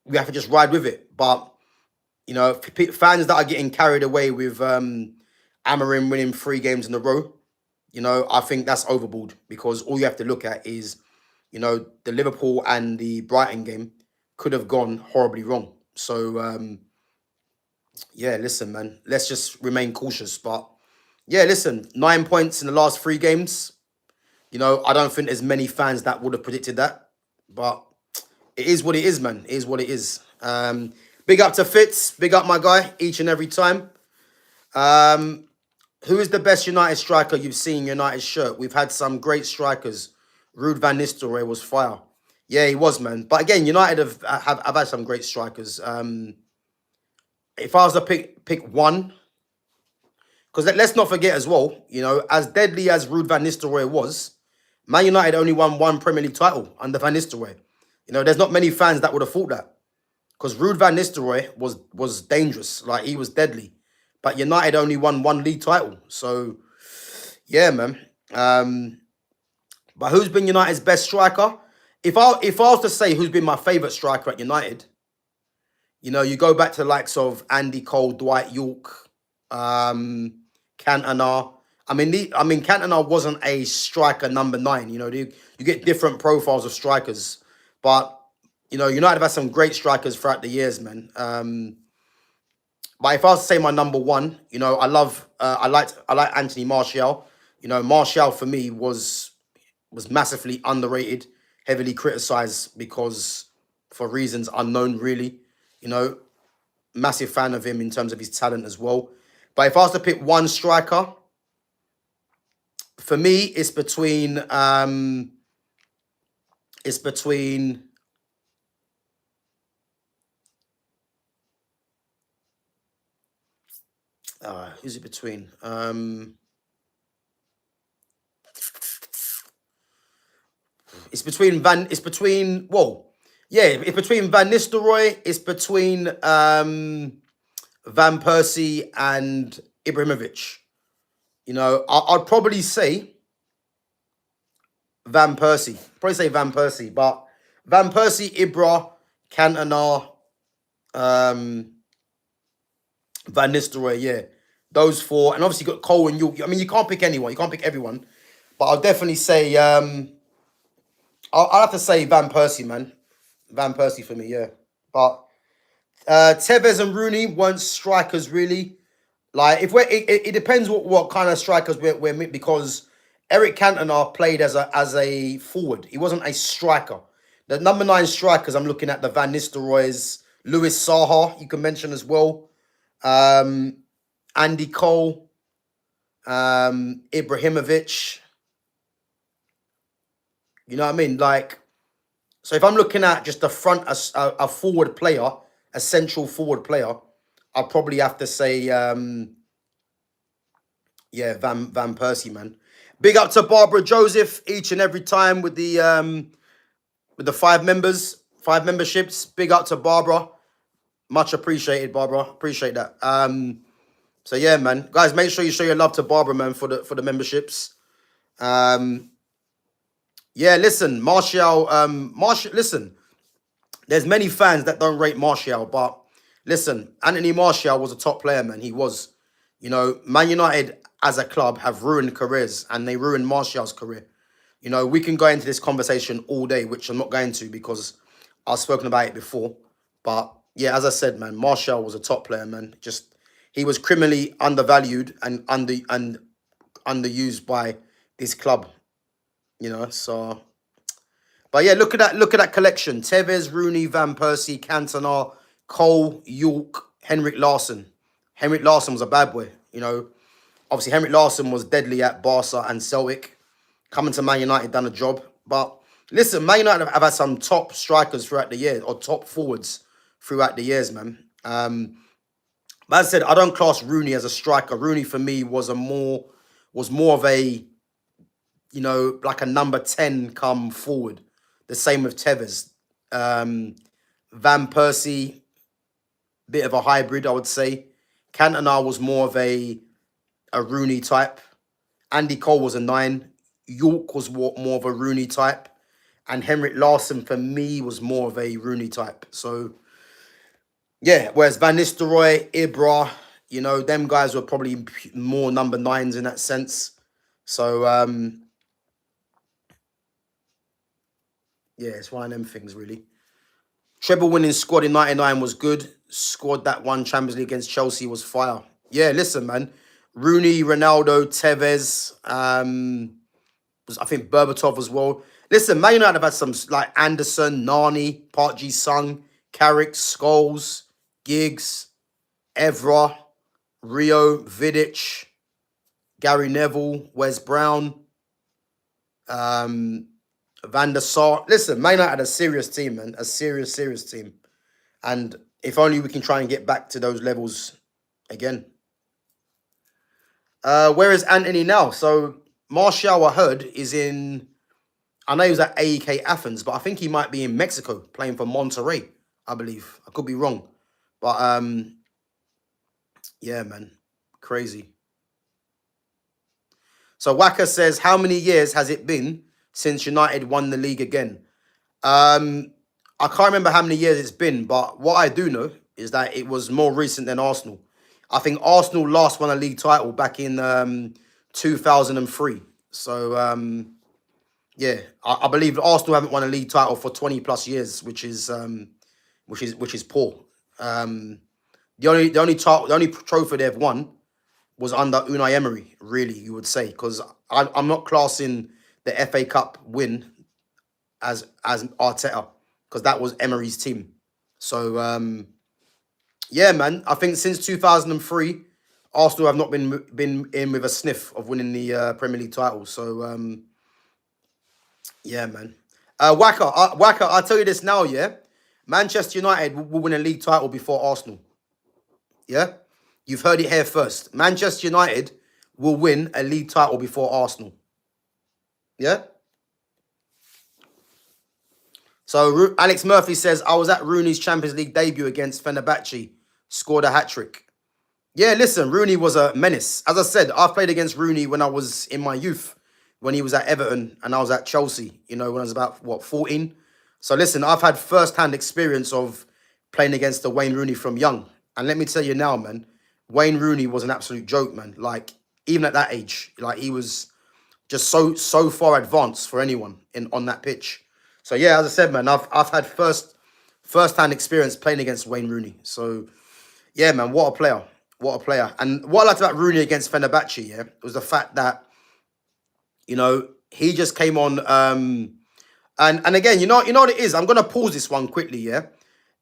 We have to just ride with it. But, you know, fans that are getting carried away with Amorim winning 3 games in a row, you know, I think that's overboard. Because all you have to look at is, you know, the Liverpool and the Brighton game could have gone horribly wrong. So, yeah, listen, man, let's just remain cautious. But, yeah, listen, 9 points in the last 3 games. You know, I don't think there's many fans that would have predicted that. But it is what it is, man. It is what it is. Big up to Fitz. Big up, my guy, each and every time. Who is the best United striker you've seen in United's shirt? We've had some great strikers. Ruud van Nistelrooy was fire. Yeah, he was, man. But again, United have had some great strikers. If I was to pick one, because let's not forget as well, you know, as deadly as Ruud van Nistelrooy was, Man United only won 1 Premier League title under Van Nistelrooy. You know, there's not many fans that would have thought that. Because Ruud van Nistelrooy was dangerous. Like, he was deadly. But United only won 1 league title. So, yeah, man. But who's been United's best striker? If I was to say who's been my favourite striker at United, you know, you go back to the likes of Andy Cole, Dwight York, Cantona. I mean, Cantona wasn't a striker number 9. You know, you get different profiles of strikers. But, you know, United have had some great strikers throughout the years, man. But if I was to say my number one, you know, I like Anthony Martial. You know, Martial for me was massively underrated, heavily criticised because for reasons unknown, really. You know, massive fan of him in terms of his talent as well. But if I was to pick one striker, for me, it's between who's it between? It's between it's between Van Nistelrooy, it's between Van Persie and Ibrahimovic. You know, I'd probably say Van Persie. Probably say Van Persie, but Van Persie, Ibra, Cantona, um, Van Nistelrooy, yeah. Those four. And obviously you got Cole and York. I mean, you can't pick anyone. You can't pick everyone. But I'll definitely say I'll have to say Van Persie, man. Van Persie for me, yeah. But Tevez and Rooney weren't strikers really. Like if it depends what kind of strikers we're because Eric Cantona played as a forward. He wasn't a striker. The number 9 strikers I'm looking at the Van Nistelrooys, Louis Saha, you can mention as well. Andy Cole, Ibrahimovic. You know what I mean? Like, so if I'm looking at just the front, a forward player, a central forward player, I'll probably have to say, Van Persie, man. Big up to Barbara Joseph each and every time with the 5 memberships. Big up to Barbara. Much appreciated, Barbara. Appreciate that. So yeah, man. Guys, make sure you show your love to Barbara, man, for the memberships. Yeah, listen, Martial, listen, there's many fans that don't rate Martial, but listen, Anthony Martial was a top player, man. He was. You know, Man United as a club have ruined careers, and they ruined Martial's career. You know, we can go into this conversation all day, which I'm not going to because I've spoken about it before. But yeah, as I said, man, Martial was a top player, man. Just he was criminally undervalued and underused by this club. You know, so. But yeah, look at that collection: Tevez, Rooney, Van Persie, Cantona, Cole, York, Henrik Larsson. Henrik Larsson was a bad boy. You know, obviously Henrik Larsson was deadly at Barca and Celtic. Coming to Man United, done a job. But listen, Man United have had some top strikers throughout the year, or top forwards throughout the years, man. But as I said, I don't class Rooney as a striker. Rooney for me was more of a, you know, like a number 10 come forward. The same with Tevez. Van Persie, bit of a hybrid, I would say. Cantona was more of a Rooney type. Andy Cole was a 9. York was more of a Rooney type. And Henrik Larsson, for me, was more of a Rooney type. So, yeah, whereas Van Nistelrooy, Ibra, you know, them guys were probably more number 9s in that sense. So, yeah, it's one of them things, really. Treble winning squad in 99 was good. Squad that won Champions League against Chelsea was fire. Yeah, listen, man. Rooney, Ronaldo, Tevez, I think Berbatov as well. Listen, Man United have had some like Anderson, Nani, Park Ji-sung, Carrick, Scholes, Giggs, Evra, Rio, Vidic, Gary Neville, Wes Brown, Van der Sar. Listen, Man United had a serious team, man. A serious team. And if only we can try and get back to those levels again. Where is Anthony now? So Martial, I heard, is in... I know he was at AEK Athens, but I think he might be in Mexico playing for Monterrey, I believe. I could be wrong. But, yeah, man. Crazy. So Waka says, how many years has it been since United won the league again? I can't remember how many years it's been, but what I do know is that it was more recent than Arsenal. I think Arsenal last won a league title back in 2003. So, yeah, I believe Arsenal haven't won a league title for 20 plus years, which is poor. The only trophy they've won was under Unai Emery. Really, you would say, because I'm not classing the FA Cup win as Arteta, because that was Emery's team. So yeah, man. I think since 2003, Arsenal have not been in with a sniff of winning the Premier League title. So yeah, man. Waka, I'll tell you this now, yeah. Manchester United will win a league title before Arsenal. Yeah? You've heard it here first. Manchester United will win a league title before Arsenal. Yeah? So Alex Murphy says, I was at Rooney's Champions League debut against Fenerbahce. Scored a hat-trick. Yeah, listen, Rooney was a menace. As I said, I've played against Rooney when I was in my youth, when he was at Everton and I was at Chelsea, when I was about, 14? So listen, I've had first-hand experience of playing against the Wayne Rooney from young. And let me tell you now, man, Wayne Rooney was an absolute joke, man. Like, even at that age, like, he was just so far advanced for anyone on that pitch. So yeah, as I said, man, I've had first-hand experience playing against Wayne Rooney. So yeah, man, what a player. What a player. And what I liked about Rooney against Fenerbahce, yeah, was the fact that, he just came on. And again, you know what it is? I'm going to pause this one quickly, yeah?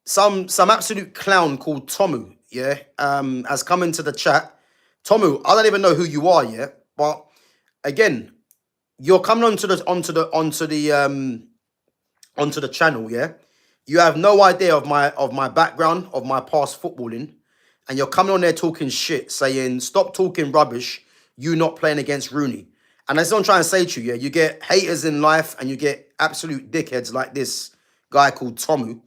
Some absolute clown called Tomu, yeah, has come into the chat. Tomu, I don't even know who you are, yeah? But again, you're coming onto the channel, yeah? You have no idea of my background, of my past footballing. And you're coming on there talking shit, saying, stop talking rubbish, you not playing against Rooney. And that's what I'm trying to say to you, yeah? You get haters in life and you get absolute dickheads like this guy called Tomu,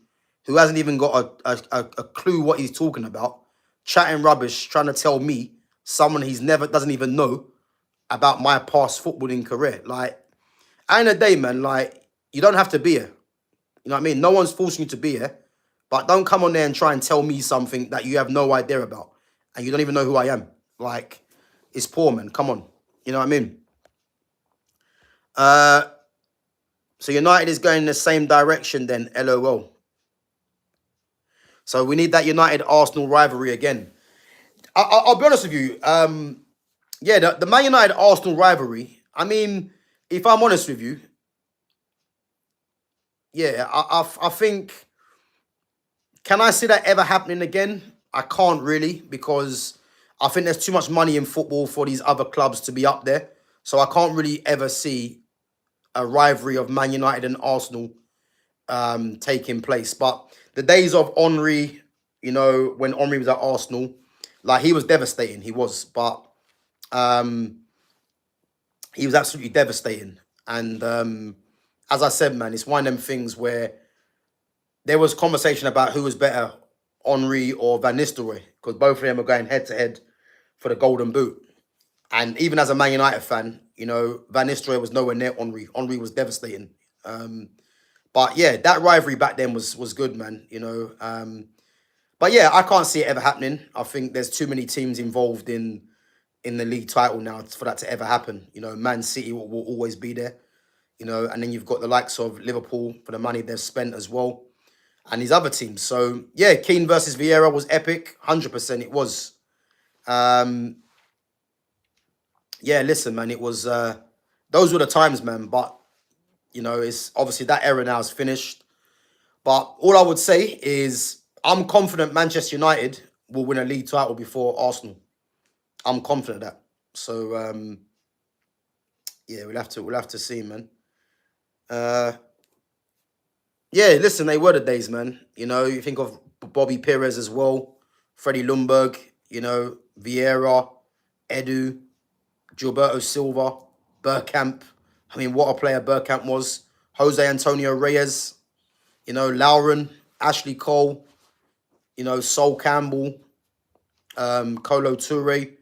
who hasn't even got a clue what he's talking about, chatting rubbish, trying to tell me, someone doesn't even know about my past footballing career. Like, at the end of the day, man, like, you don't have to be here. You know what I mean? No one's forcing you to be here. But don't come on there and try and tell me something that you have no idea about. And you don't even know who I am. Like, it's poor, man. Come on. You know what I mean? So United is going in the same direction then, LOL. So we need that United-Arsenal rivalry again. I'll be honest with you. Yeah, the Man United-Arsenal rivalry, I mean, if I'm honest with you, yeah, I think... Can I see that ever happening again? I can't really, because I think there's too much money in football for these other clubs to be up there. So I can't really ever see a rivalry of Man United and Arsenal taking place. But the days of Henry, when Henry was at Arsenal, like, he was devastating. He was. But he was absolutely devastating. And as I said, man, it's one of them things where there was conversation about who was better, Henry or Van Nistelrooy, because both of them are going head-to-head for the Golden Boot. And even as a Man United fan, Van Nistelrooy was nowhere near Henry. Henry was devastating. But yeah, that rivalry back then was good, man, But yeah, I can't see it ever happening. I think there's too many teams involved in the league title now for that to ever happen. Man City will always be there, and then you've got the likes of Liverpool for the money they've spent as well. And these other teams. So, yeah, Keane versus Vieira was epic. 100% it was. Yeah, listen, man, it was... those were the times, man. But, it's obviously that era now is finished. But all I would say is I'm confident Manchester United will win a league title before Arsenal. I'm confident of that. So, yeah, we'll have to see, man. Yeah, listen, they were the days, man. You think of Bobby Perez as well, Freddie Ljungberg, Vieira, Edu, Gilberto Silva, Bergkamp. I mean, what a player Bergkamp was. Jose Antonio Reyes, Lauren, Ashley Cole, Sol Campbell, Kolo Toure.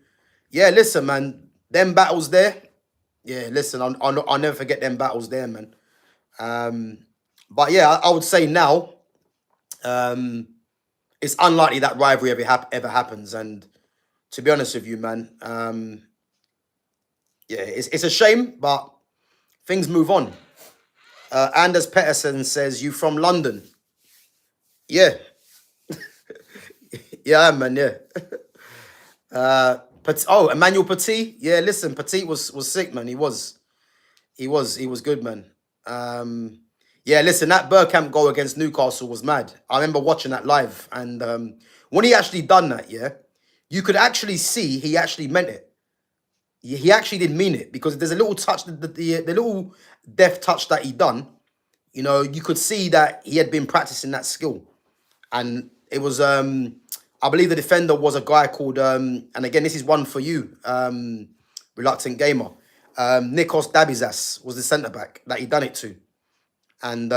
Yeah, listen, man, them battles there. Yeah, listen, I'll never forget them battles there, man. But yeah, I would say now, it's unlikely that rivalry ever happens. And to be honest with you, man, yeah, it's a shame, but things move on. Anders Pettersson says, you from London? Yeah. Yeah, man, yeah. Emmanuel Petit. Yeah, listen, Petit was sick, man. He was good, man. Um, yeah, listen, that Bergkamp goal against Newcastle was mad. I remember watching that live, and when he actually done that, yeah, you could actually see he actually meant it. He actually did mean it because there's a little touch, the little deft touch that he done. You know, you could see that he had been practicing that skill, and it was I believe the defender was a guy called and again this is one for you, reluctant gamer. Nikos Dabizas was the centre back that he done it to, and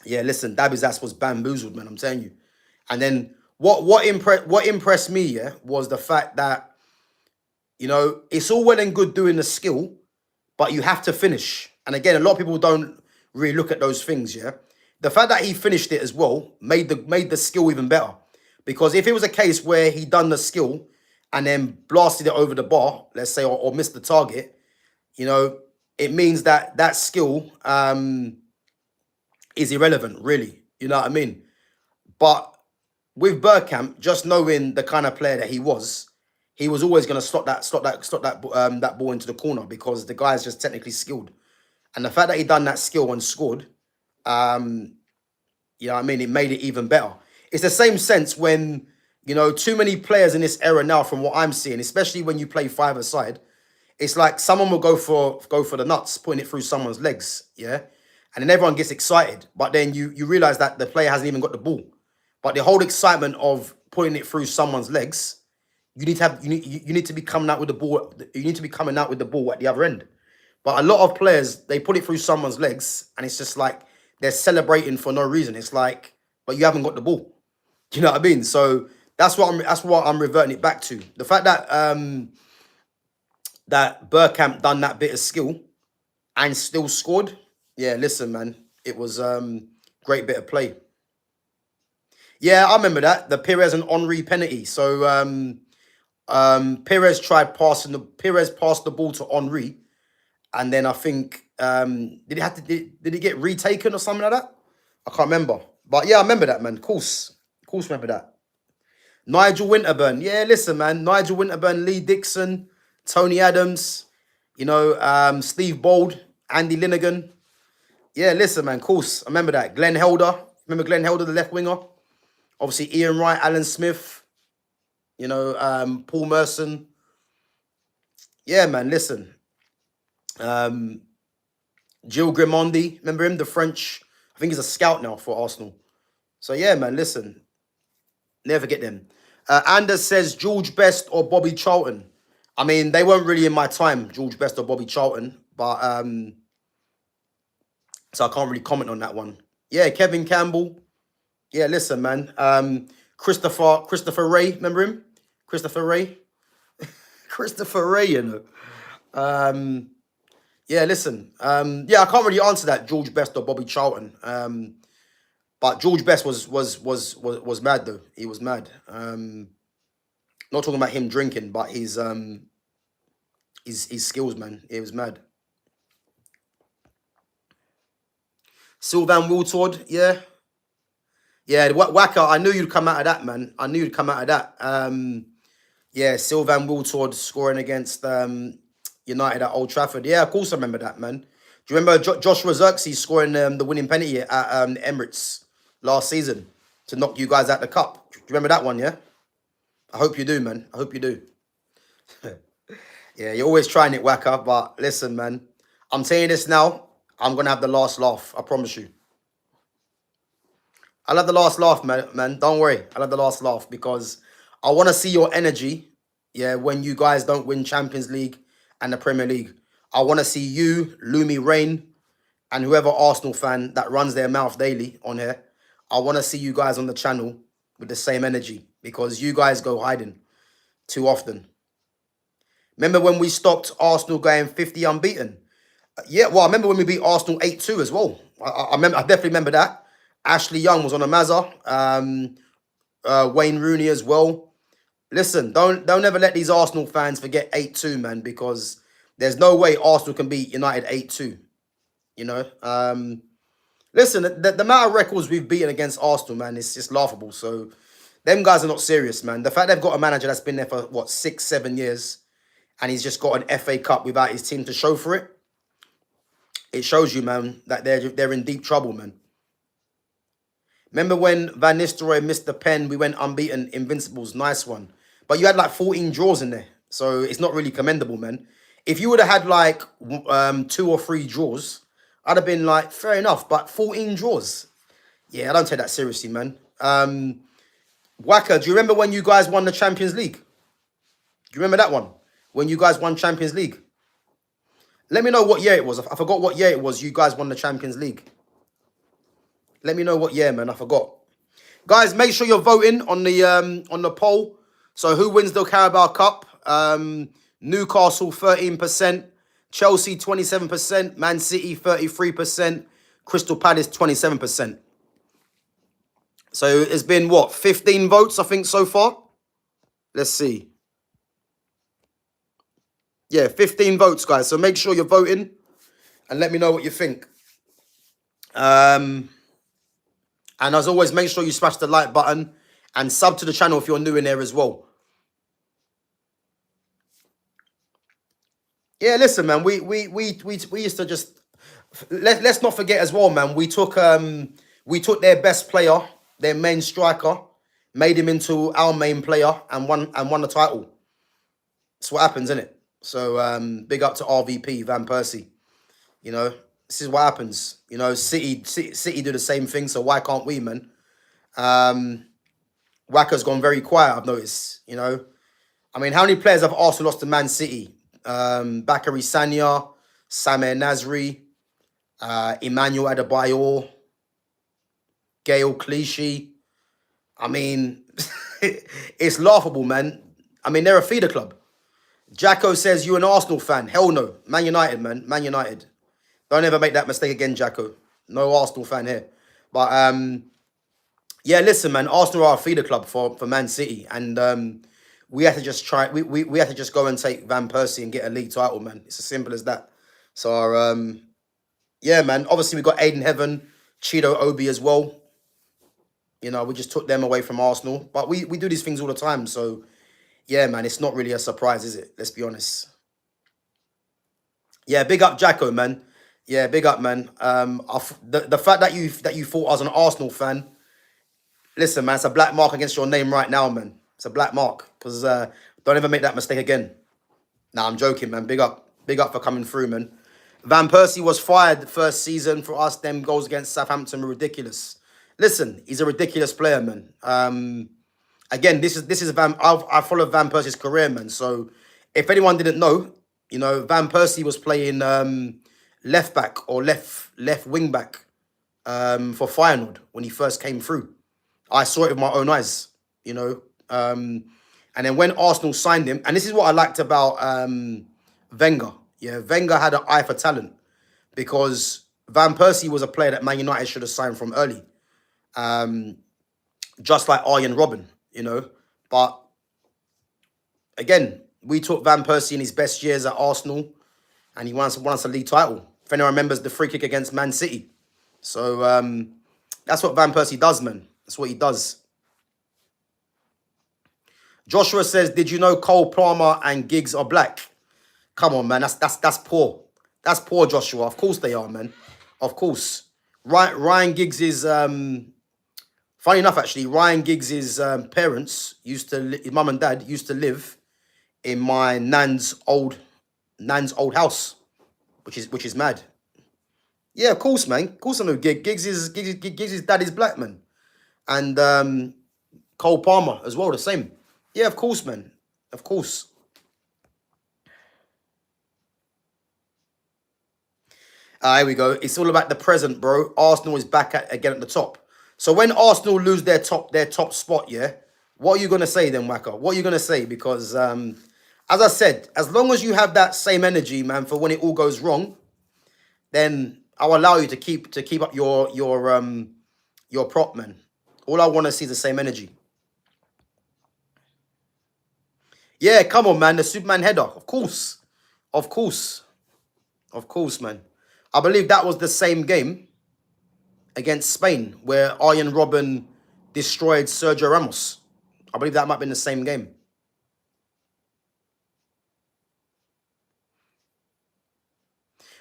yeah, listen, Dabizas was bamboozled, man. I'm telling you. And then what impressed me, yeah, was the fact that it's all well and good doing the skill, but you have to finish. And again, a lot of people don't really look at those things, yeah. The fact that he finished it as well made the skill even better. Because if it was a case where he done the skill and then blasted it over the bar, let's say, or missed the target, it means that that skill is irrelevant, really. You know what I mean? But with Bergkamp, just knowing the kind of player that he was always going to slot that ball into the corner because the guy is just technically skilled. And the fact that he done that skill and scored, you know what I mean, it made it even better. It's the same sense when, too many players in this era now, from what I'm seeing, especially when you play five-a-side, it's like someone will go for the nuts, putting it through someone's legs, yeah? And then everyone gets excited. But then you realize that the player hasn't even got the ball. But the whole excitement of putting it through someone's legs, you need to be coming out with the ball. You need to be coming out with the ball at the other end. But a lot of players, they put it through someone's legs, and it's just like they're celebrating for no reason. It's like, but you haven't got the ball. Do you know what I mean? So that's what I'm reverting it back to. The fact that that Bergkamp done that bit of skill and still scored. Yeah, listen, man, it was great bit of play. Yeah, I remember that, the Perez and Henry penalty. So Perez passed the ball to Henry, and then I think did it get retaken or something like that? I can't remember. But yeah, I remember that, man. Of course remember that. Nigel Winterburn. Yeah, listen, man. Nigel Winterburn, Lee Dixon, Tony Adams, Steve Bold, Andy Linnigan. Yeah, listen, man. Of course, I remember that. Glenn Helder. Remember Glenn Helder, the left winger? Obviously, Ian Wright, Alan Smith, Paul Merson. Yeah, man, listen. Gilles Grimondi, remember him? The French, I think he's a scout now for Arsenal. So, yeah, man, listen. Never forget them. Anders says George Best or Bobby Charlton. I mean, they weren't really in my time, George Best or Bobby Charlton. But, so I can't really comment on that one. Yeah, Kevin Campbell. Yeah, listen, man. Christopher Ray, remember him? Christopher Ray? Christopher Ray, Yeah, listen. Yeah, I can't really answer that, George Best or Bobby Charlton. But George Best was mad though. He was mad. Not talking about him drinking, but his skills, man. He was mad. Sylvain Wiltord, yeah. Yeah, Whacker, I knew you'd come out of that, man. I knew you'd come out of that. Yeah, Sylvain Wiltord scoring against United at Old Trafford. Yeah, of course I remember that, man. Do you remember Joshua Xerxes scoring the winning penalty at Emirates last season to knock you guys out the cup? Do you remember that one, yeah? I hope you do, man. I hope you do. Yeah, you're always trying it, Whacker, but listen, man. I'm saying this now. I'm going to have the last laugh. I promise you. I'll have the last laugh, man. Don't worry. I'll have the last laugh because I want to see your energy, yeah, when you guys don't win Champions League and the Premier League. I want to see you, Lumi Rain, and whoever Arsenal fan that runs their mouth daily on here. I want to see you guys on the channel with the same energy because you guys go hiding too often. Remember when we stopped Arsenal going 50 unbeaten? Yeah, well, I remember when we beat Arsenal 8-2 as well. I definitely remember that. Ashley Young was on a Mazza. Wayne Rooney as well. Listen, don't ever let these Arsenal fans forget 8-2, man, because there's no way Arsenal can beat United 8-2. Listen, the amount of records we've beaten against Arsenal, man, it's just laughable. So Them guys are not serious, man. The fact they've got a manager that's been there for, what, 6, 7 years, and he's just got an FA Cup without his team to show for it, it shows you, man, that they're in deep trouble, man. Remember when Van Nistelrooy missed the pen, we went unbeaten, Invincibles, nice one. But you had like 14 draws in there, so it's not really commendable, man. If you would have had like 2 or 3 draws, I'd have been like, fair enough, but 14 draws? Yeah, I don't take that seriously, man. Waka, do you remember when you guys won the Champions League? Do you remember that one? When you guys won Champions League? Let me know what year it was. I forgot what year it was you guys won the Champions League. Let me know what year, man. I forgot. Guys, make sure you're voting on the poll. So who wins the Carabao Cup? Newcastle 13%, Chelsea 27%, Man City 33%, Crystal Palace 27%. So it's been what, 15 votes, I think, so far? Let's see. Yeah, 15 votes, guys. So make sure you're voting and let me know what you think. And as always, make sure you smash the like button and sub to the channel if you're new in there as well. Yeah, listen, man. We used to just let's not forget as well, man. We took their best player, their main striker, made him into our main player, and won the title. That's what happens, isn't it? So big up to RVP Van Persie. You know, this is what happens. You know, City do the same thing, so why can't we, man? Wacker's gone very quiet, I've noticed. You know, I mean, how many players have Arsenal lost to Man City? Bakary Sagna, Samir Nasri, Emmanuel Adebayor, Gael Clichy. I mean, it's laughable, man. I mean, they're a feeder club. Jacko says, you an Arsenal fan? Hell no. Man United, man. Man United. Don't ever make that mistake again, Jacko. No Arsenal fan here. But, yeah, listen, man. Arsenal are a feeder club for Man City. And we had to just try... We had to just go and take Van Persie and get a league title, man. It's as simple as that. So, yeah, man. Obviously, we got Aiden Heaven, Chido Obi as well. You know, we just took them away from Arsenal. But we do these things all the time, so... Yeah, man, it's not really a surprise, is it? Let's be honest. Yeah, big up Jacko, man. Yeah, big up, man. The fact that you thought I was an Arsenal fan, listen, man, it's a black mark against your name right now, man. It's a black mark. Because don't ever make that mistake again. Nah, I'm joking, man. Big up for coming through, man. Van Persie was fired the first season for us. Them goals against Southampton were ridiculous. Listen, he's a ridiculous player, man. Again, this is Van. I followed Van Persie's career, man. So, if anyone didn't know, you know, Van Persie was playing left back or left wing back for Feyenoord when he first came through. I saw it with my own eyes, you know. And then when Arsenal signed him, and this is what I liked about Wenger. Yeah, Wenger had an eye for talent because Van Persie was a player that Man United should have signed from early, just like Arjen Robben. You know, but again, we took Van Persie in his best years at Arsenal, and he won us a league title. If anyone remembers the free kick against Man City. So that's what Van Persie does, man. That's what he does. Joshua says, "Did you know Cole Palmer and Giggs are black?" Come on, man. That's poor. That's poor, Joshua. Of course they are, man. Of course. Ryan Giggs is funny enough, actually, Ryan Giggs' parents his mum and dad used to live in my nan's old house, which is mad. Yeah, of course, man. Of course I know Giggs' dad is black, man, and Cole Palmer as well, the same. Yeah, of course, man. Of course. Here we go. It's all about the present, bro. Arsenal is back again at the top. So when Arsenal lose their top spot, yeah, what are you going to say then, Waka? What are you going to say? Because, as I said, as long as you have that same energy, man, for when it all goes wrong, then I'll allow you to keep up your prop, man. All I want to see is the same energy. Yeah, come on, man. The Superman header. Of course. Of course. Of course, man. I believe that was the same game against Spain, where Arjen Robben destroyed Sergio Ramos. I believe that might have been the same game.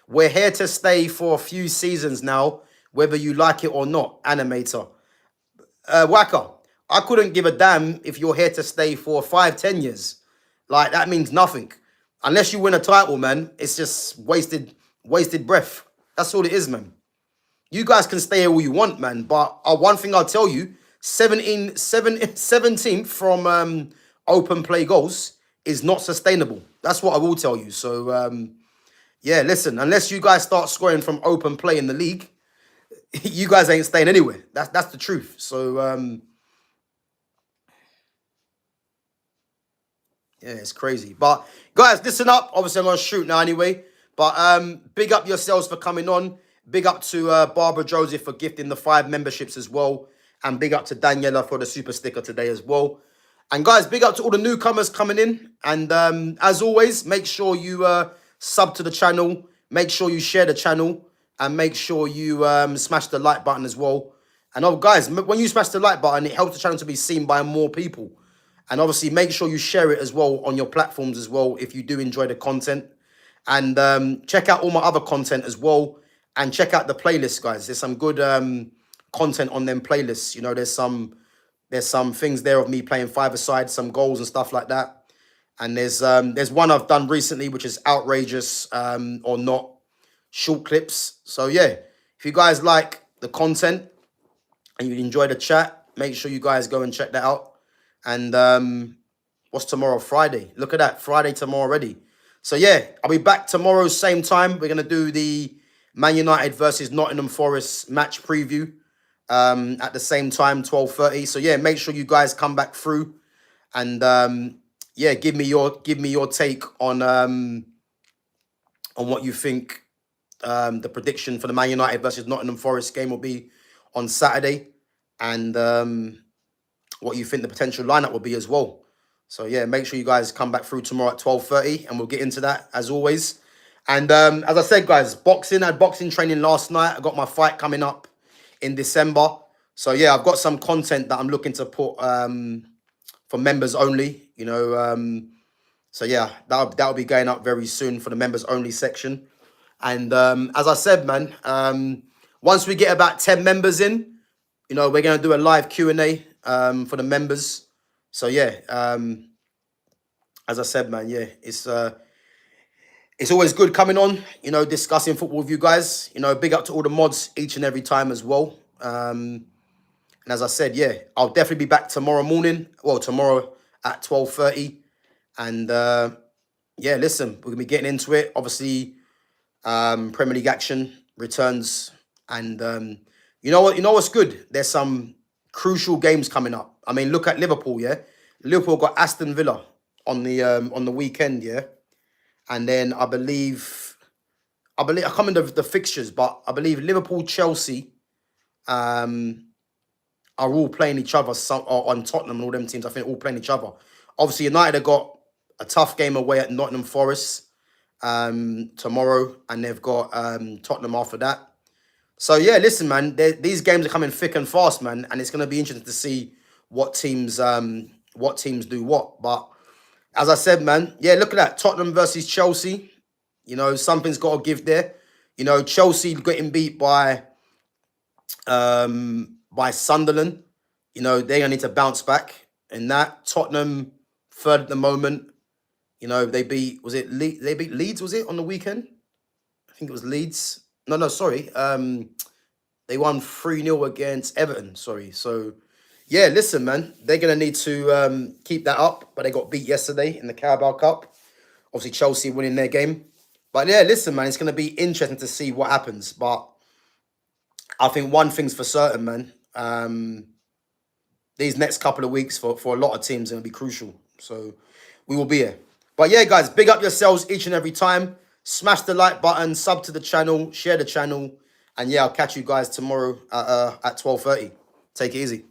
We're here to stay for a few seasons now, whether you like it or not, animator. Waka, I couldn't give a damn if you're here to stay for 5, 10 years. Like, that means nothing. Unless you win a title, man, it's just wasted breath. That's all it is, man. You guys can stay all you want, man. But one thing I'll tell you, 17th from open play goals is not sustainable. That's what I will tell you. So, yeah, listen, unless you guys start scoring from open play in the league, you guys ain't staying anywhere. That's the truth. So, yeah, it's crazy. But, guys, listen up. Obviously, I'm going to shoot now anyway. But big up yourselves for coming on. Big up to Barbara Joseph for gifting the 5 memberships as well. And big up to Daniela for the super sticker today as well. And, guys, big up to all the newcomers coming in. And, as always, make sure you sub to the channel. Make sure you share the channel. And make sure you smash the like button as well. And, oh, guys, when you smash the like button, it helps the channel to be seen by more people. And, obviously, make sure you share it as well on your platforms as well if you do enjoy the content. And check out all my other content as well. And check out the playlist, guys. There's some good content on them playlists. You know, there's some things there of me playing five-a-side, some goals and stuff like that. And there's one I've done recently, which is outrageous or not, short clips. So, yeah, if you guys like the content and you enjoy the chat, make sure you guys go and check that out. And what's tomorrow? Friday. Look at that. Friday tomorrow already. So, yeah, I'll be back tomorrow, same time. We're going to do the Man United versus Nottingham Forest match preview at the same time, 12:30. So, yeah, make sure you guys come back through. And, yeah, give me your take on what you think the prediction for the Man United versus Nottingham Forest game will be on Saturday. And what you think the potential lineup will be as well. So, yeah, make sure you guys come back through tomorrow at 12:30, and we'll get into that, as always. And as I said, guys, I had boxing training last night. I got my fight coming up in December. So, yeah, I've got some content that I'm looking to put for members only, you know. So, yeah, that'll be going up very soon for the members only section. And as I said, man, once we get about 10 members in, you know, we're going to do a live Q&A for the members. So, yeah, as I said, man, yeah, it's always good coming on, you know, discussing football with you guys. You know, big up to all the mods each and every time as well. And as I said, yeah, I'll definitely be back tomorrow morning. Well, tomorrow at 12:30. And, yeah, listen, we're going to be getting into it. Obviously, Premier League action returns. And you know what? You know what's good? There's some crucial games coming up. I mean, look at Liverpool, yeah? Liverpool got Aston Villa on the weekend, yeah? And then I can't remember the fixtures, but I believe Liverpool, Chelsea are all playing each other on Tottenham and all them teams. I think all playing each other. Obviously, United have got a tough game away at Nottingham Forest tomorrow, and they've got Tottenham after that. So, yeah, listen, man, these games are coming thick and fast, man, and it's going to be interesting to see what teams do what. But as I said, man, yeah, look at that. Tottenham versus Chelsea. You know, something's got to give there. You know, Chelsea getting beat by Sunderland. You know, they're going to need to bounce back in that. Tottenham, third at the moment. You know, they beat Leeds, was it, on the weekend? I think it was Leeds. No, sorry. They won 3-0 against Everton, sorry. So, yeah, listen, man, they're going to need to keep that up. But they got beat yesterday in the Carabao Cup. Obviously, Chelsea winning their game. But, yeah, listen, man, it's going to be interesting to see what happens. But I think one thing's for certain, man. These next couple of weeks for a lot of teams are going to be crucial. So, we will be here. But, yeah, guys, big up yourselves each and every time. Smash the like button, sub to the channel, share the channel. And, yeah, I'll catch you guys tomorrow at 12:30. Take it easy.